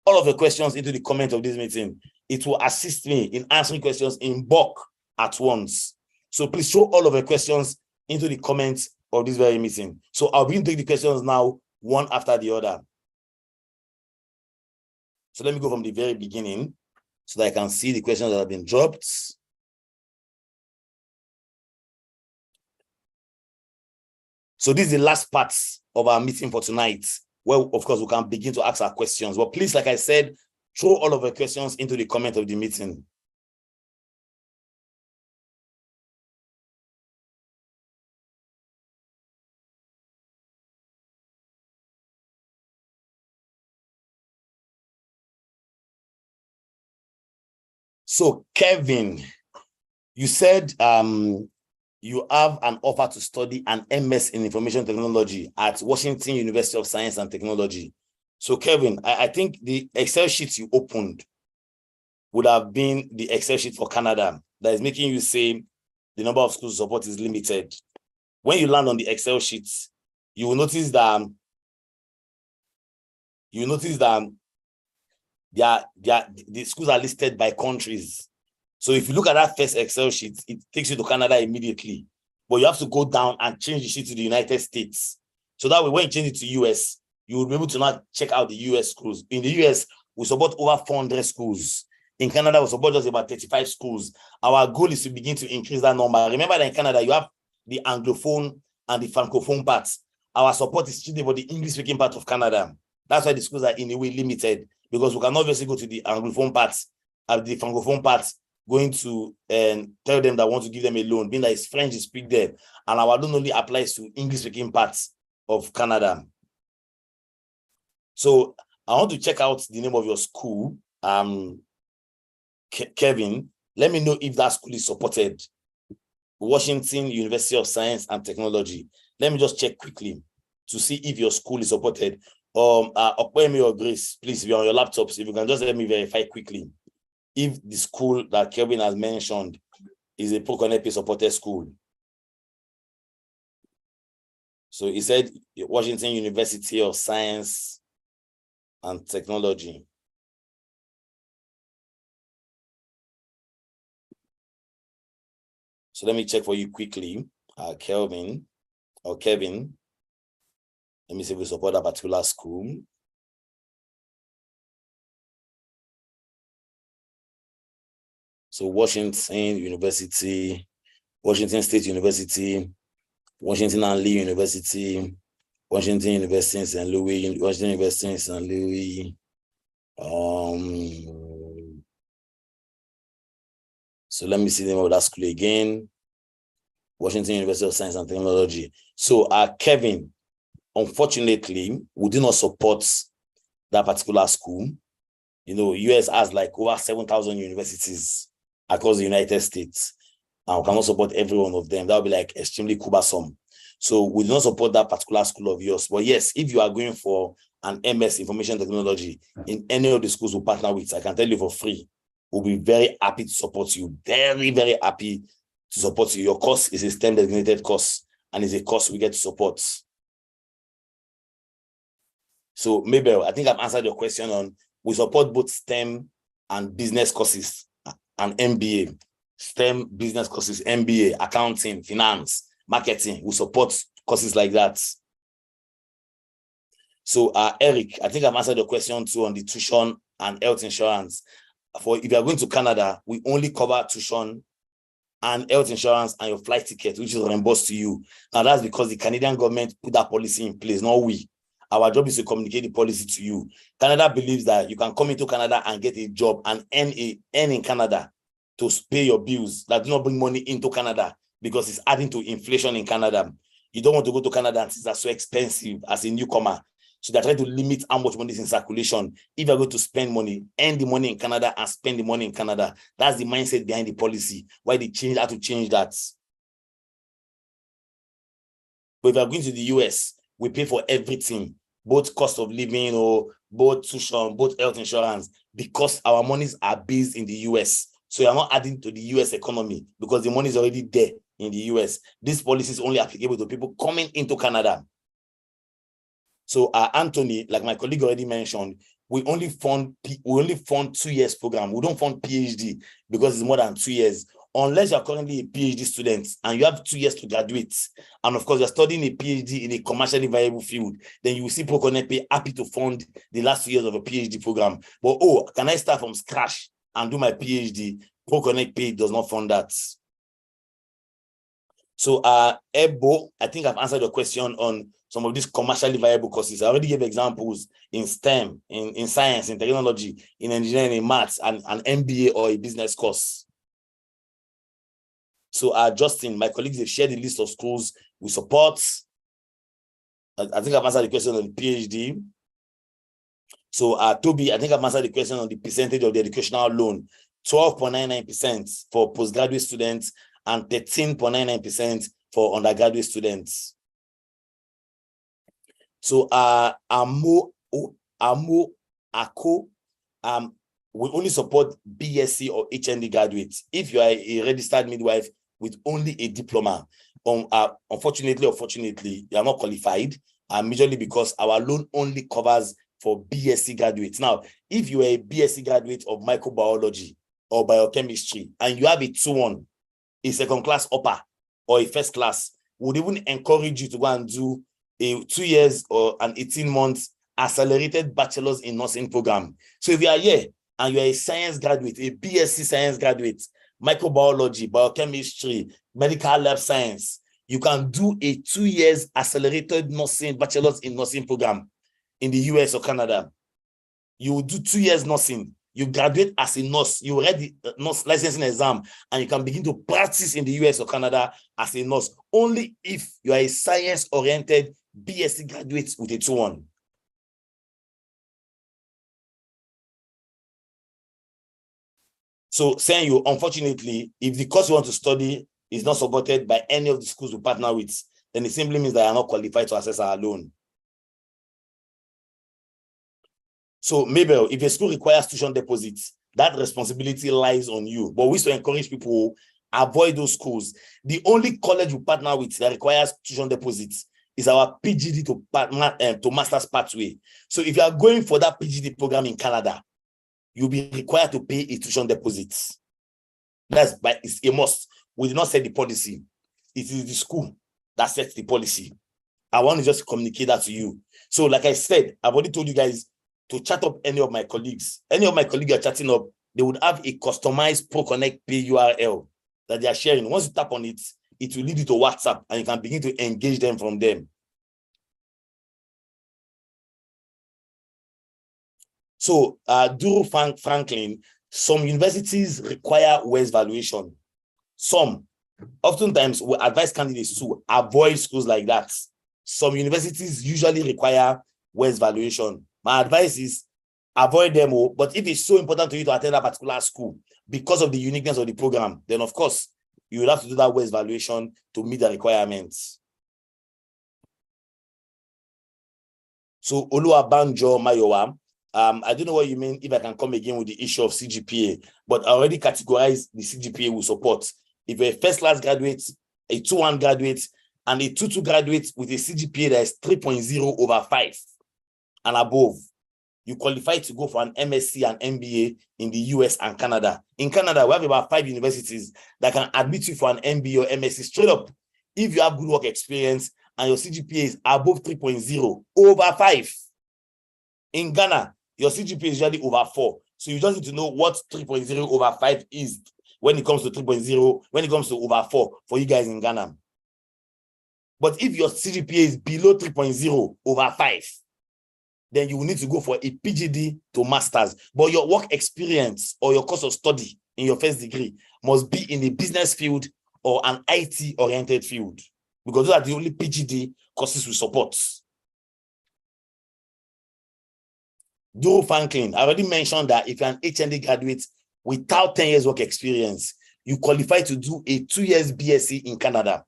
All of your questions into the comment of this meeting. It will assist me in answering questions in bulk at once. So please throw all of your questions into the comments of this very meeting. So I'll begin to take the questions now, one after the other. So let me go from the very beginning so that I can see the questions that have been dropped. So this is the last part of our meeting for tonight, where, of course, we can begin to ask our questions. But please, like I said, throw all of your questions into the comment of the meeting. So, Kevin, you said you have an offer to study an MS in Information Technology at Washington University of Science and Technology. So, Kevin, I think the Excel sheet you opened would have been the Excel sheet for Canada that is making you say the number of schools support is limited. When you land on the Excel sheet, you will notice that the schools are listed by countries. So if you look at that first Excel sheet, it takes you to Canada immediately. But you have to go down and change the sheet to the United States. So that way, when you change it to US, you will be able to now check out the US schools. In the US, we support over 400 schools. In Canada, we support just about 35 schools. Our goal is to begin to increase that number. Remember that in Canada, you have the Anglophone and the Francophone parts. Our support is strictly for the English-speaking part of Canada. That's why the schools are in a way limited, because we can obviously go to the Anglophone parts and the Francophone parts, going to tell them that I want to give them a loan, being that it's French to speak there. And our loan only applies to English-speaking parts of Canada. So I want to check out the name of your school. Kevin, let me know if that school is supported. Washington University of Science and Technology. Let me just check quickly to see if your school is supported. Okwemi or Grace, please, if you're on your laptops, if you can just let me verify quickly if the school that Kevin has mentioned is a pro-Conepi supported school. So he said Washington University of Science and Technology. So let me check for you quickly, Kevin. Let me see if we support a particular school. So Washington State University, Washington and Lee University, Washington University in St. Louis, Washington University in St. Louis. So let me see the name of that school again. Washington University of Science and Technology. So Kevin, unfortunately, we do not support that particular school. You know, US has like over 7,000 universities across the United States. And we cannot support every one of them. That would be like extremely cumbersome. So we do not support that particular school of yours. But yes, if you are going for an MS Information Technology in any of the schools we partner with, I can tell you for free, we'll be very happy to support you. Very, very happy to support you. Your course is a STEM designated course and is a course we get to support. So Mabel, I think I've answered your question on, we support both STEM and business courses and MBA. STEM business courses, MBA, accounting, finance, marketing. We support courses like that. So Eric, I think I've answered your question too on the tuition and health insurance. For if you are going to Canada, we only cover tuition and health insurance and your flight ticket, which is reimbursed to you. Now that's because the Canadian government put that policy in place, not we. Our job is to communicate the policy to you. Canada believes that you can come into Canada and get a job and earn in Canada to pay your bills that do not bring money into Canada because it's adding to inflation in Canada. You don't want to go to Canada and it's so expensive as a newcomer. So they're trying to limit how much money is in circulation. If you're going to spend money, earn the money in Canada and spend the money in Canada. That's the mindset behind the policy. Why they had to change that. But if you're going to the US, we pay for everything, both cost of living or both tuition, both health insurance, because our monies are based in the US. So you're not adding to the US economy because the money is already there in the US. This policy is only applicable to people coming into Canada. So Anthony, like my colleague already mentioned, we only fund 2 years program. We don't fund PhD because it's more than 2 years. Unless you're currently a PhD student and you have 2 years to graduate, and of course you're studying a PhD in a commercially viable field, then you will see ProConnect Pay happy to fund the last 2 years of a PhD program. But can I start from scratch and do my PhD? ProConnect Pay does not fund that. So Ebo, I think I've answered your question on some of these commercially viable courses. I already gave examples in STEM, in science, in technology, in engineering, in maths, and an MBA or a business course. So Justin, my colleagues have shared the list of schools we support. I think I've answered the question on the PhD. So Toby, I think I've answered the question on the percentage of the educational loan. 12.99% for postgraduate students and 13.99% for undergraduate students. So we only support BSc or HND graduates. If you are a registered midwife with only a diploma, unfortunately or fortunately, you are not qualified, majorly because our loan only covers for BSc graduates. Now, if you are a BSc graduate of microbiology or biochemistry and you have a 2-1, a second class upper or a first class, would even encourage you to go and do a 2 years or an 18 months accelerated bachelor's in nursing program. So if you are here and you are a science graduate, a BSc science graduate, microbiology, biochemistry, medical lab science, you can do a 2 years accelerated nursing bachelor's in nursing program in the US or Canada. You will do 2 years nursing. You graduate as a nurse, you read the nurse licensing exam, and you can begin to practice in the US or Canada as a nurse, only if you are a science-oriented BSc graduate with a 2-1. So saying you, unfortunately, if the course you want to study is not supported by any of the schools we partner with, then it simply means that you are not qualified to access our loan. So Mabel, if a school requires tuition deposits, that responsibility lies on you. But we used to encourage people avoid those schools. The only college we partner with that requires tuition deposits is our PGD to master's pathway. So if you are going for that PGD program in Canada, you'll be required to pay a tuition deposit. It's a must. We did not set the policy. It is the school that sets the policy. I want to just communicate that to you. So like I said, I've already told you guys to chat up any of my colleagues. Any of my colleagues are chatting up, they would have a customized ProConnect Pay URL that they are sharing. Once you tap on it, it will lead you to WhatsApp and you can begin to engage them from them. So Duru Franklin, some universities require WES valuation. Oftentimes we advise candidates to avoid schools like that. Some universities usually require WES valuation. My advice is avoid them all, but if it's so important to you to attend a particular school because of the uniqueness of the program, then of course you will have to do that WES valuation to meet the requirements. So Oluwabanjo Mayowa, I don't know what you mean if I can come again with the issue of CGPA, but I already categorized the CGPA we support. If you're a first class graduate, a 2-1 graduate, and a 2-2 graduate with a CGPA that is 3.0 over 5 and above, you qualify to go for an MSc and MBA in the US and Canada. In Canada, we have about 5 universities that can admit you for an MBA or MSc straight up if you have good work experience and your CGPA is above 3.0 over 5. In Ghana, your CGPA is usually over 4. So you just need to know what 3.0 over 5 is when it comes to 3.0, when it comes to over 4 for you guys in Ghana. But if your CGPA is below 3.0 over 5, then you will need to go for a PGD to master's. But your work experience or your course of study in your first degree must be in a business field or an IT-oriented field, because those are the only PGD courses we support. Duro Franklin, I already mentioned that if you're an HND graduate without 10 years work experience, you qualify to do a 2 years BSc in Canada.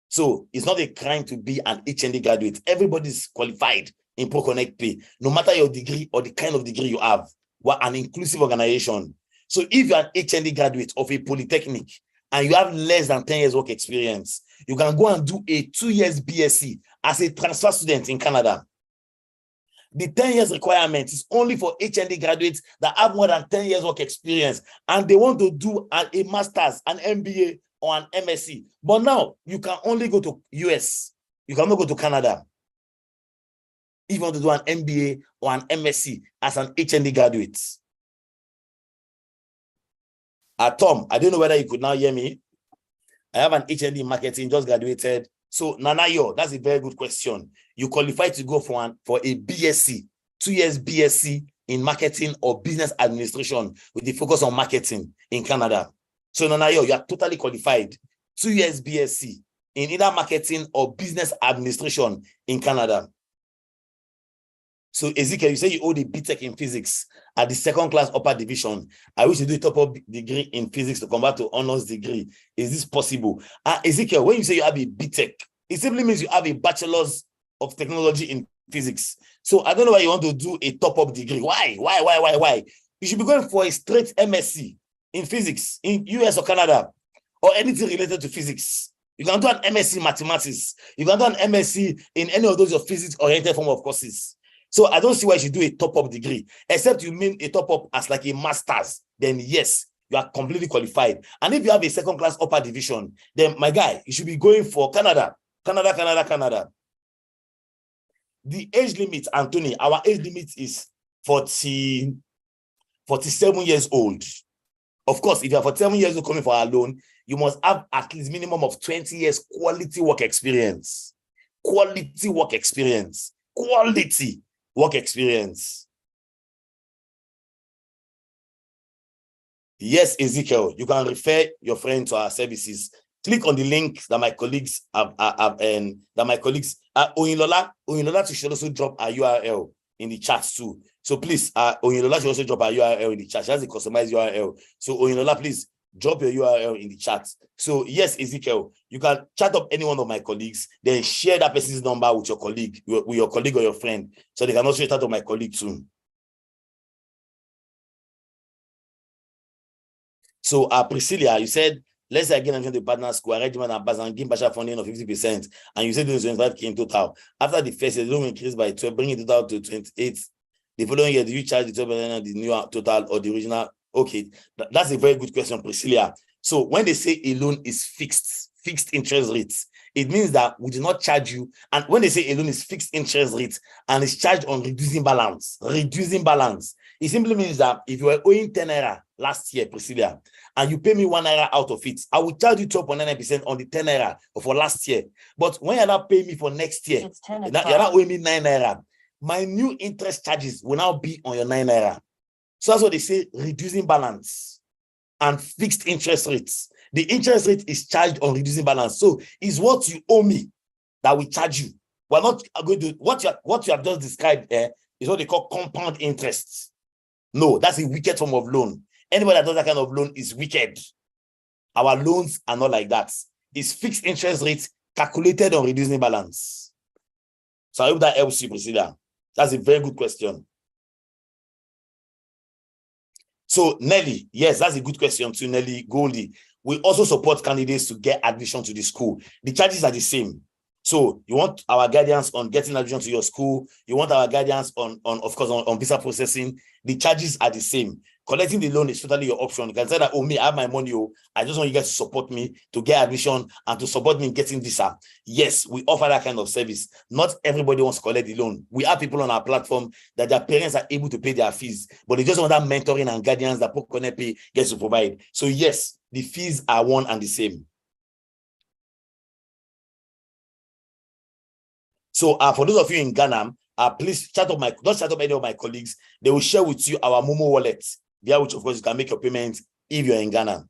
So it's not a crime to be an HND graduate. Everybody's qualified in ProConnect Pay, no matter your degree or the kind of degree you have. We're an inclusive organization. So if you're an HND graduate of a polytechnic and you have less than 10 years work experience, you can go and do a 2 years BSc as a transfer student in Canada. The 10 years requirement is only for HND graduates that have more than 10 years work experience and they want to do a master's, an MBA, or an MSc. But now you can only go to US. You cannot go to Canada if you want to do an MBA or an MSc as an HND graduate. Tom, I don't know whether you could now hear me. I have an HND in marketing, just graduated. So Nanayo, that's a very good question. You qualify to go for a BSc, 2 years BSc in marketing or business administration with the focus on marketing in Canada. So Nanayo, you are totally qualified. 2 years BSc in either marketing or business administration in Canada. So Ezekiel, you say you hold a BTech in physics at the 2nd class upper division. I wish you do a top-up degree in physics to convert to honors degree. Is this possible? Ezekiel, when you say you have a BTech, it simply means you have a bachelor's of technology in physics. So I don't know why you want to do a top-up degree. Why? You should be going for a straight MSc in physics in US or Canada or anything related to physics. You can do an MSc in mathematics. You can do an MSc in any of those physics-oriented form of courses. So I don't see why you should do a top-up degree, except you mean a top-up as like a master's. Then yes, you are completely qualified. And if you have a 2nd class upper division, then my guy, you should be going for Canada. The age limit, Anthony, our age limit is 47 years old. Of course, if you are 47 years old coming for our loan, you must have at least minimum of 20 years quality work experience. Yes, Ezekiel, you can refer your friend to our services. Click on the link that my colleagues Oyinlola should also drop our URL in the chat too. So please, Oyinlola should also drop our URL in the chat. She has a customized URL. So Oyinlola, please drop your URL in the chat. So yes, Ezekiel, you can chat up any one of my colleagues, then share that person's number with your colleague, or your friend, so they can also chat up my colleague too. So Priscilla, you said, let's say again, I'm going to partner school, arrangement and Bazangin partial funding of 50%, and you said it was 25K in total. After the first year, the loan increased by 12, bringing it total to 28. The following year, do you charge the 12% of the new total or the original? Okay, that's a very good question, Priscilla. So when they say a loan is fixed interest rates, it means that we do not charge you. And when they say a loan is fixed interest rate and it's charged on reducing balance, it simply means that if you were owing 10 naira last year, Priscilla, and you pay me 1 naira out of it, I will charge you 12.99% on the 10 naira for last year. But when you're not paying me for next year, you're not owing me 9 naira. My new interest charges will now be on your 9 naira. So that's what they say, reducing balance and fixed interest rates. The interest rate is charged on reducing balance. So it's what you owe me that we charge you. We're not going to, what you have just described is what they call compound interest. No, that's a wicked form of loan. Anybody that does that kind of loan is wicked. Our loans are not like that. It's fixed interest rates calculated on reducing balance. So I hope that helps you, Priscilla. That's a very good question. So Nelly, yes, that's a good question too, Nelly Goldie. We also support candidates to get admission to the school. The charges are the same. So you want our guidance on getting admission to your school. You want our guidance on of course, on visa processing. The charges are the same. Collecting the loan is totally your option. You can say that, oh, me, I have my money. Oh, I just want you guys to support me to get admission and to support me in getting visa. Yes, we offer that kind of service. Not everybody wants to collect the loan. We have people on our platform that their parents are able to pay their fees, but they just want that mentoring and guidance that Pokonepe gets to provide. So yes, the fees are one and the same. So for those of you in Ghana, please don't chat up any of my colleagues. They will share with you our Momo wallet, via which of course you can make your payments if you're in Ghana.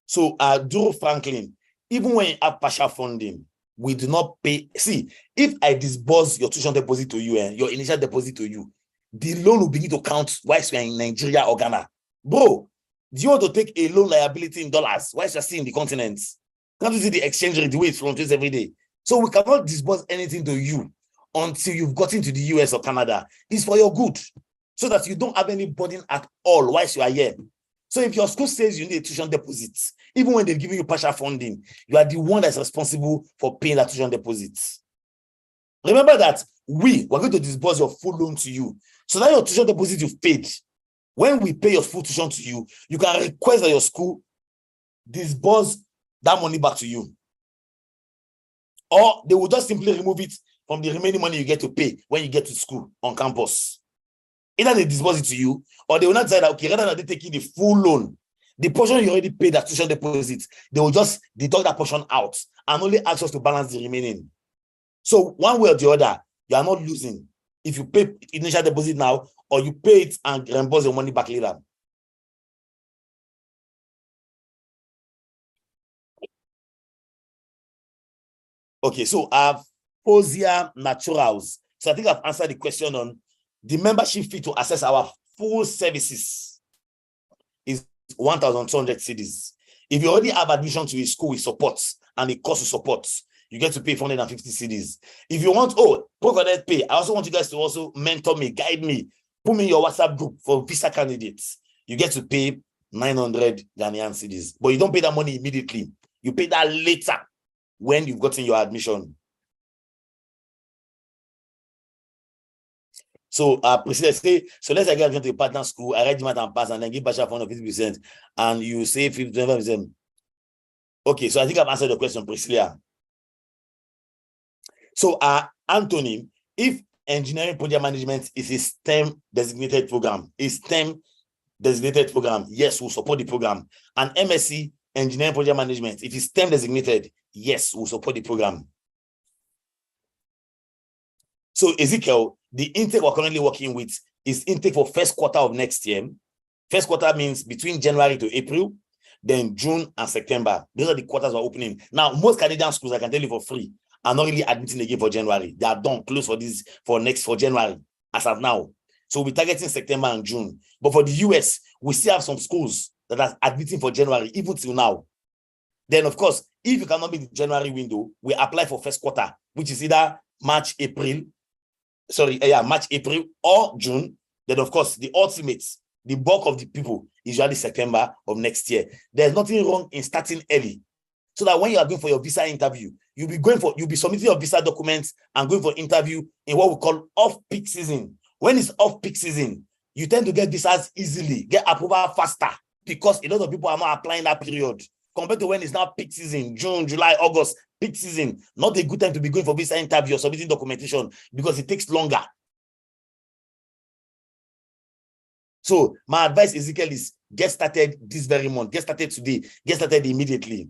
So Duro Franklin, even when you have partial funding, we do not pay. See, if I disburse your tuition deposit to you and your initial deposit to you, the loan will begin to count whilst you're in Nigeria or Ghana. Bro, do you want to take a loan liability in dollars whilst you're still in the continent? Can't you see the exchange rate, the way it fluctuates every day? So we cannot disburse anything to you until you've gotten to the US or Canada. It's for your good, so that you don't have any burden at all whilst you are here. So if your school says you need a tuition deposit, even when they're giving you partial funding, you are the one that's responsible for paying that tuition deposit. Remember that we're going to disburse your full loan to you. So that your tuition deposit you've paid, when we pay your full tuition to you, you can request that your school disburse that money back to you. Or they will just simply remove it from the remaining money you get to pay when you get to school on campus. Either they disburse it to you, or they will not say that, okay, rather than they taking the full loan, the portion you already paid that tuition deposit, they will just deduct that portion out and only ask us to balance the remaining. So one way or the other, you are not losing if you pay initial deposit now, or you pay it and reimburse your money back later. Okay, so Fosia Naturals. So I think I've answered the question on the membership fee to access our full services is 1,200 cedis. If you already have admission to a school with support and a course of support, you get to pay 450 cedis. If you want, Proconnect Pay, I also want you guys to also mentor me, guide me, put me in your WhatsApp group for visa candidates. You get to pay 900 Ghanaian cedis, but you don't pay that money immediately. You pay that later when you've gotten your admission. So Priscilla say, so let's say I get admission to a partner school, I write math and pass, and then give partial fund of 50%, and you say 50%. Okay, so I think I've answered the question, Priscilla. So Anthony, if engineering project management is a STEM designated program, yes, we'll support the program. And MSc engineering project management, if it's STEM designated, yes, we'll support the program. So Ezekiel, the intake we're currently working with is intake for first quarter of next year. First quarter means between January to April, then June and September. Those are the quarters we're opening. Now, most Canadian schools, I can tell you for free, are not really admitting again for January. They are done, close for January, as of now. So we'll be targeting September and June. But for the US, we still have some schools that are admitting for January, even till now. Then, of course, if you cannot be the January window, we apply for first quarter, which is either March, April, or June. Then, of course, the ultimates, the bulk of the people, is usually September of next year. There's nothing wrong in starting early, so that when you are going for your visa interview, you'll be submitting your visa documents and going for interview in what we call off-peak season. When it's off-peak season, you tend to get visas easily, get approval faster, because a lot of people are not applying that period, compared to when it's now peak season, June, July, August, peak season. Not a good time to be going for visa interview or submitting documentation, because it takes longer. So my advice, Ezekiel, is get started this very month. Get started today. Get started immediately.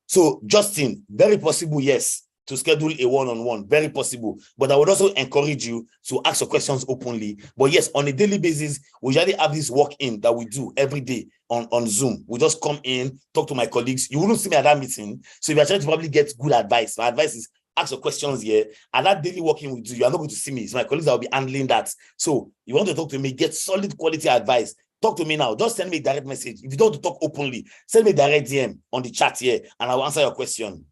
So Justin, very possible, yes, to schedule a one-on-one, very possible. But I would also encourage you to ask your questions openly. But yes, on a daily basis, we usually have this walk-in that we do every day on Zoom. We just come in, talk to my colleagues. You wouldn't see me at that meeting. So if you're trying to probably get good advice, my advice is ask your questions here. And that daily walk-in we do, you are not going to see me. It's my colleagues that will be handling that. So you want to talk to me, get solid quality advice. Talk to me now. Just send me a direct message. If you don't want to talk openly, send me a direct DM on the chat here, and I'll answer your question.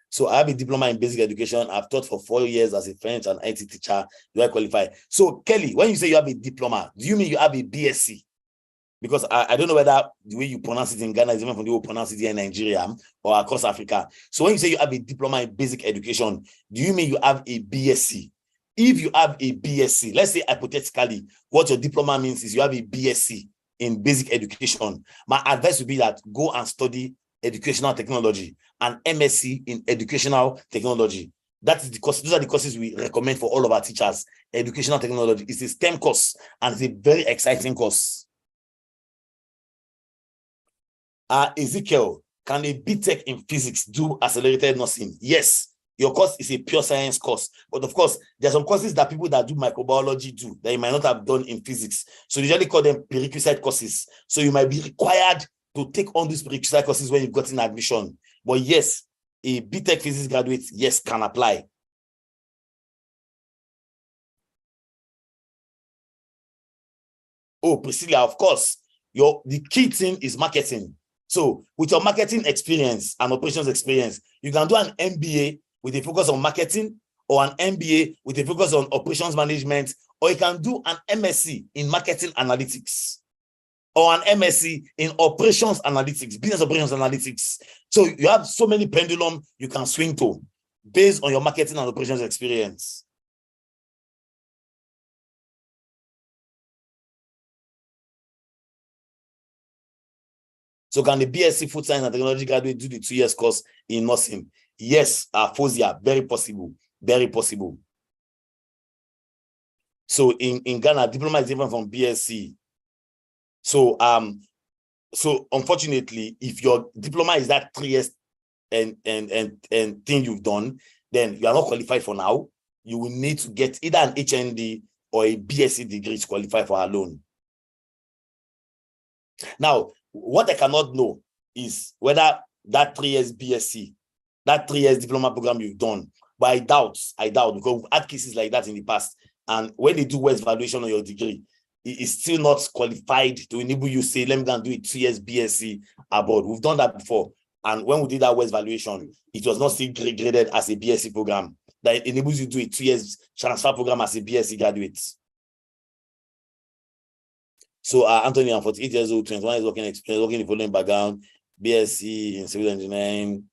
So I have a diploma in basic education. I've taught for 4 years as a French and IT teacher. Do I qualify? So Kelly, when you say you have a diploma, do you mean you have a BSc? Because I don't know whether the way you pronounce it in Ghana is different from the way you pronounce it here in Nigeria or across Africa. So when you say you have a diploma in basic education, do you mean you have a BSc? If you have a BSc, let's say hypothetically, what your diploma means is you have a BSc in basic education. My advice would be that go and study educational technology and MSc in educational technology. That is the course. Those are the courses we recommend for all of our teachers. Educational technology is a STEM course and it's a very exciting course. Ezekiel, can a BTech in physics do accelerated nursing? Yes, your course is a pure science course. But of course, there are some courses that people that do microbiology do that you might not have done in physics. So they usually call them prerequisite courses. So you might be required to take on these prerequisite courses when you've gotten admission. But yes, a BTech physics graduate, yes, can apply. Oh, Priscilla, of course, the key thing is marketing. So with your marketing experience and operations experience, you can do an MBA with a focus on marketing or an MBA with a focus on operations management, or you can do an MSc in marketing analytics or an MSc in operations analytics, business operations analytics. So you have so many pendulum you can swing to based on your marketing and operations experience. So can the BSc Food Science and Technology graduate do the 2 years course in nursing? Yes, Fosia, very possible, very possible. So in Ghana, diploma is different from BSc. So unfortunately, if your diploma is that 3 years and thing you've done, then you are not qualified for now. You will need to get either an HND or a BSc degree to qualify for our loan. Now, what I cannot know is whether that 3 years BSc, that 3 years diploma program you've done, but I doubt, because we've had cases like that in the past. And when they do West valuation on your degree, it is still not qualified to enable you say, let me go and do it 2 years BSc abroad. We've done that before. And when we did that West valuation, it was not still graded as a BSc program. That enables you to do a 2 years transfer program as a BSc graduate. So Anthony, I'm 48 years old, 21 years working experience, working in the following background, BSc in civil engineering,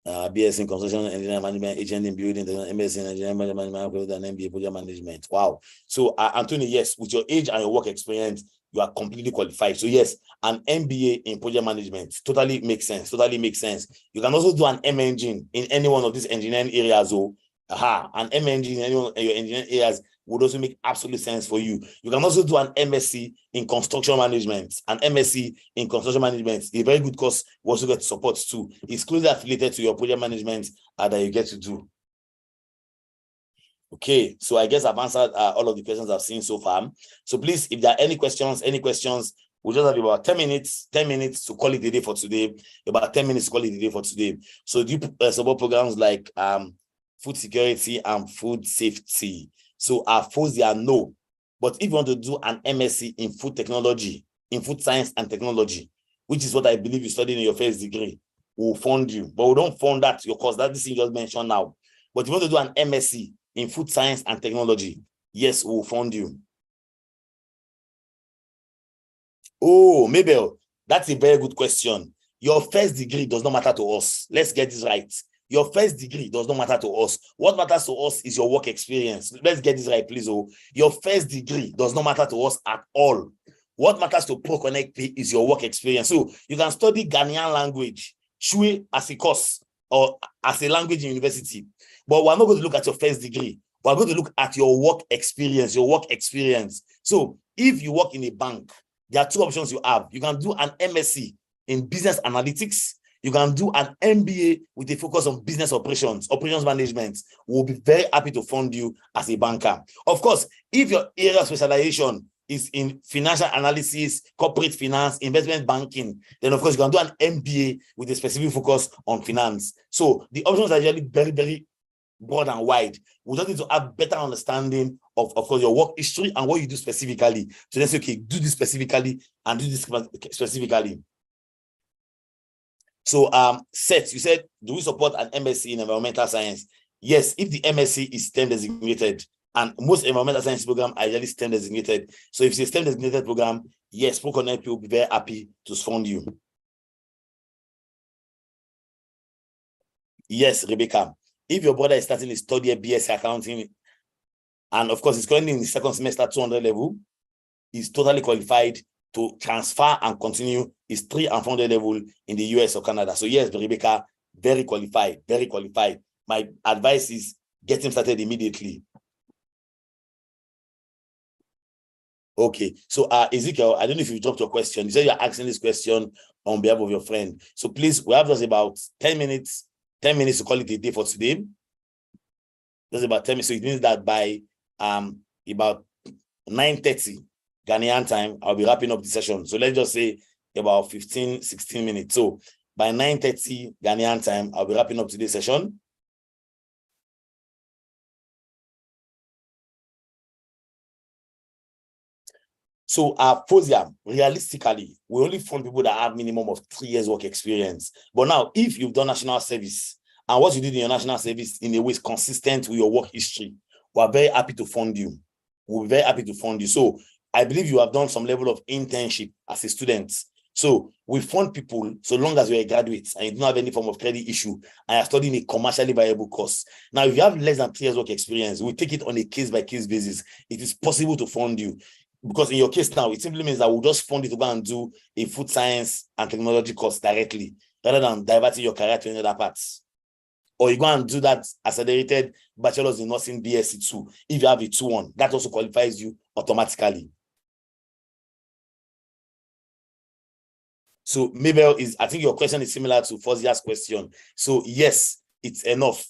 BSc in construction engineering management, HND in building, MSc in engineering management, and MBA project management. Wow. So Anthony, yes, with your age and your work experience, you are completely qualified. So yes, an MBA in project management totally makes sense. Totally makes sense. You can also do an M-Engine in any one of these engineering areas. An M-Engine in any one of your engineering areas would also make absolute sense for you. You can also do an MSc in construction management. An MSc in construction management, a very good course. We also get support too. It's closely affiliated to your project management that you get to do. Okay, so I guess I've answered all of the questions I've seen so far. So please, if there are any questions, we'll just have about 10 minutes to call it a day for today. About 10 minutes to call it a day for today. So do you support programs like food security and food safety? So our FOSIA, no. But if you want to do an MSc in food technology, in food science and technology, which is what I believe you studied in your first degree, we'll fund you. But we don't fund that, your course. That's the thing you just mentioned now. But if you want to do an MSc in food science and technology, yes, we'll fund you. Oh, Mabel, that's a very good question. Your first degree does not matter to us. Let's get this right. Your first degree does not matter to us. What matters to us is your work experience. Let's get this right, please. Your first degree does not matter to us at all. What matters to ProConnect is your work experience. So you can study Ghanaian language, Shui, as a course or as a language in university. But we're not going to look at your first degree. We're going to look at your work experience, So if you work in a bank, there are two options you have. You can do an MSc in business analytics. You can do an MBA with a focus on business operations management. We'll be very happy to fund you as a banker. Of course, if your area of specialization is in financial analysis, corporate finance, investment banking, then of course you can do an MBA with a specific focus on finance. So the options are usually very, very broad and wide. We just need to have better understanding of course, your work history and what you do specifically. So let's say, okay, do this specifically and do this specifically. So, Seth, you said, do we support an MSc in environmental science? Yes, if the MSc is STEM designated, and most environmental science programs are usually STEM designated. So if it's a STEM designated program, yes, ProConnect will be very happy to fund you. Yes, Rebecca. If your brother is starting his third year BSc accounting, and of course, he's currently in the second semester 200 level, he's totally qualified to transfer and continue his 300 and 400 level in the US or Canada. So yes, Rebecca, very qualified, very qualified. My advice is get him started immediately. Okay, so Ezekiel, I don't know if you dropped your question. You said you're asking this question on behalf of your friend. So please, we have just about 10 minutes to call it a day for today. Just about 10 minutes. So it means that by about 9:30 Ghanaian time, I'll be wrapping up the session. So let's just say about 15, 16 minutes. So by 9:30 Ghanaian time, I'll be wrapping up today's session. So Fosia, realistically, we only fund people that have minimum of 3 years work experience. But now, if you've done national service and what you did in your national service in a way is consistent with your work history, we're very happy to fund you. We'll be very happy to fund you. So I believe you have done some level of internship as a student. So we fund people so long as you're a graduate and you don't have any form of credit issue and you're studying a commercially viable course. Now, if you have less than 3 years work experience, we take it on a case-by-case basis. It is possible to fund you. Because in your case now, it simply means that we'll just fund you to go and do a food science and technology course directly, rather than diverting your career to any other parts. Or you go and do that accelerated bachelor's in nursing BSc 2. If you have a 2-1, that also qualifies you automatically. So Mabel, I think your question is similar to Fozia's question. So yes, it's enough.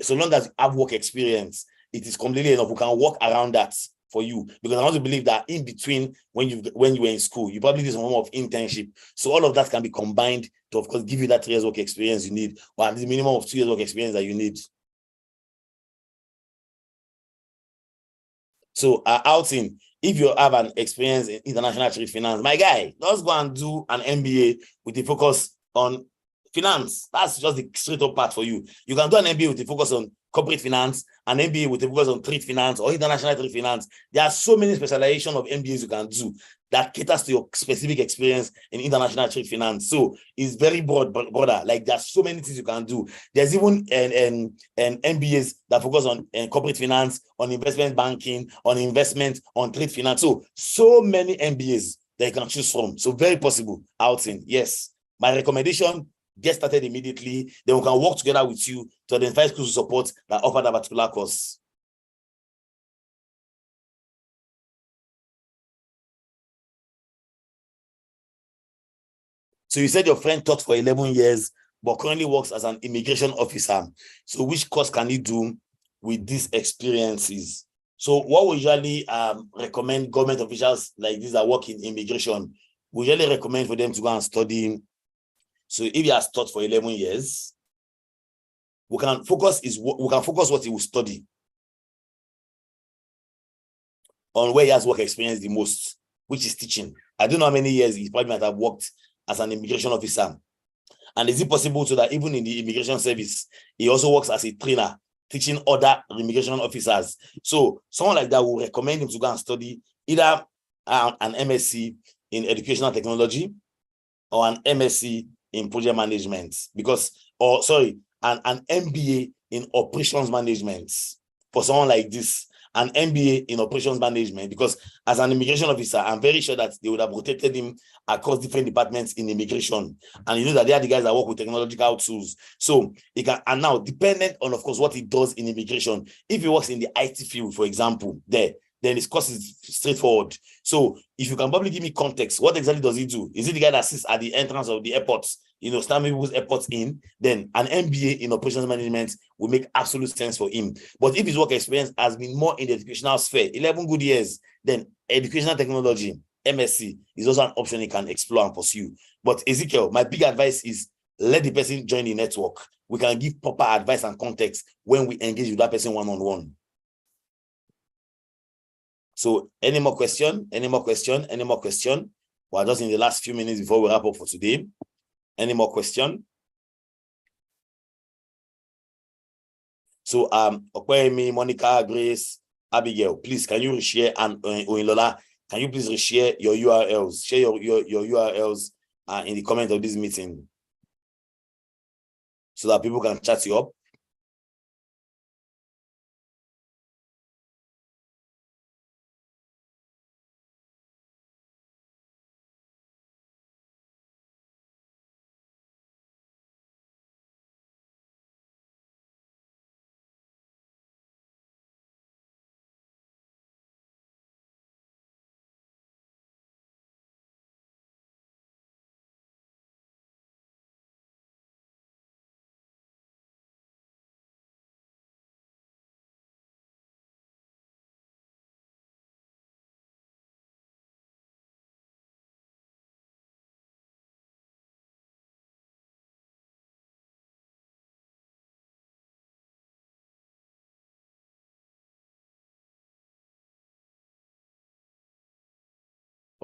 So long as you have work experience, it is completely enough. We can work around that for you, because I want to believe that in between when you were in school, you probably did some form of internship. So all of that can be combined to, of course, give you that 3 years work experience you need, or at the minimum of 2 years work experience that you need. So outing, if you have an experience in international trade finance, my guy, just go and do an MBA with a focus on finance. That's just the straight up part for you. You can do an MBA with a focus on corporate finance, an MBA with a focus on trade finance or international trade finance. There are so many specialization of MBAs you can do that caters to your specific experience in international trade finance. So it's very broad, brother. Like there's so many things you can do. There's even an MBAs that focus on corporate finance, on investment banking, on investment, on trade finance. So many MBAs that you can choose from. So very possible outing. Yes. My recommendation, get started immediately. Then we can work together with you to identify schools of support that offer that particular course. So you said your friend taught for 11 years, but currently works as an immigration officer. So which course can he do with these experiences? So what we usually recommend government officials like this that work in immigration, we usually recommend for them to go and study. So if he has taught for 11 years, we can focus what he will study on where he has work experience the most, which is teaching. I don't know how many years he probably might have worked as an immigration officer. And is it possible so that even in the immigration service, he also works as a trainer, teaching other immigration officers? So someone like that will recommend him to go and study either an MSc in educational technology or an MSc in project management, an MBA in operations management for someone like this. An MBA in operations management, because as an immigration officer, I'm very sure that they would have rotated him across different departments in immigration. And you know that they are the guys that work with technological tools. So he can, and now dependent on, of course, what he does in immigration, if he works in the IT field, for example, then his course is straightforward. So if you can probably give me context, what exactly does he do? Is he the guy that sits at the entrance of the airports, stand people's airports in? Then an MBA in operations management will make absolute sense for him. But if his work experience has been more in the educational sphere, 11 good years, then educational technology, MSc, is also an option he can explore and pursue. But Ezekiel, my big advice is let the person join the network. We can give proper advice and context when we engage with that person one-on-one. So any more question? We're just in the last few minutes before we wrap up for today. Any more question? So Okwemi, Monica, Grace, Abigail, please can you share, and Oinlola, can you please reshare your URLs? Share your URLs in the comment of this meeting so that people can chat you up.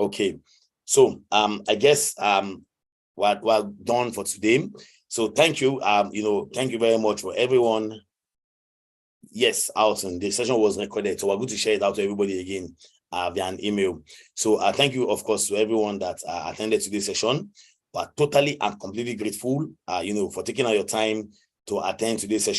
Okay, so I guess we're done for today. So thank you. Thank you very much for everyone. Yes, Alton, the session was recorded, so we're going to share it out to everybody again via an email. So thank you, of course, to everyone that attended today's session. But totally and completely grateful, for taking out your time to attend today's session.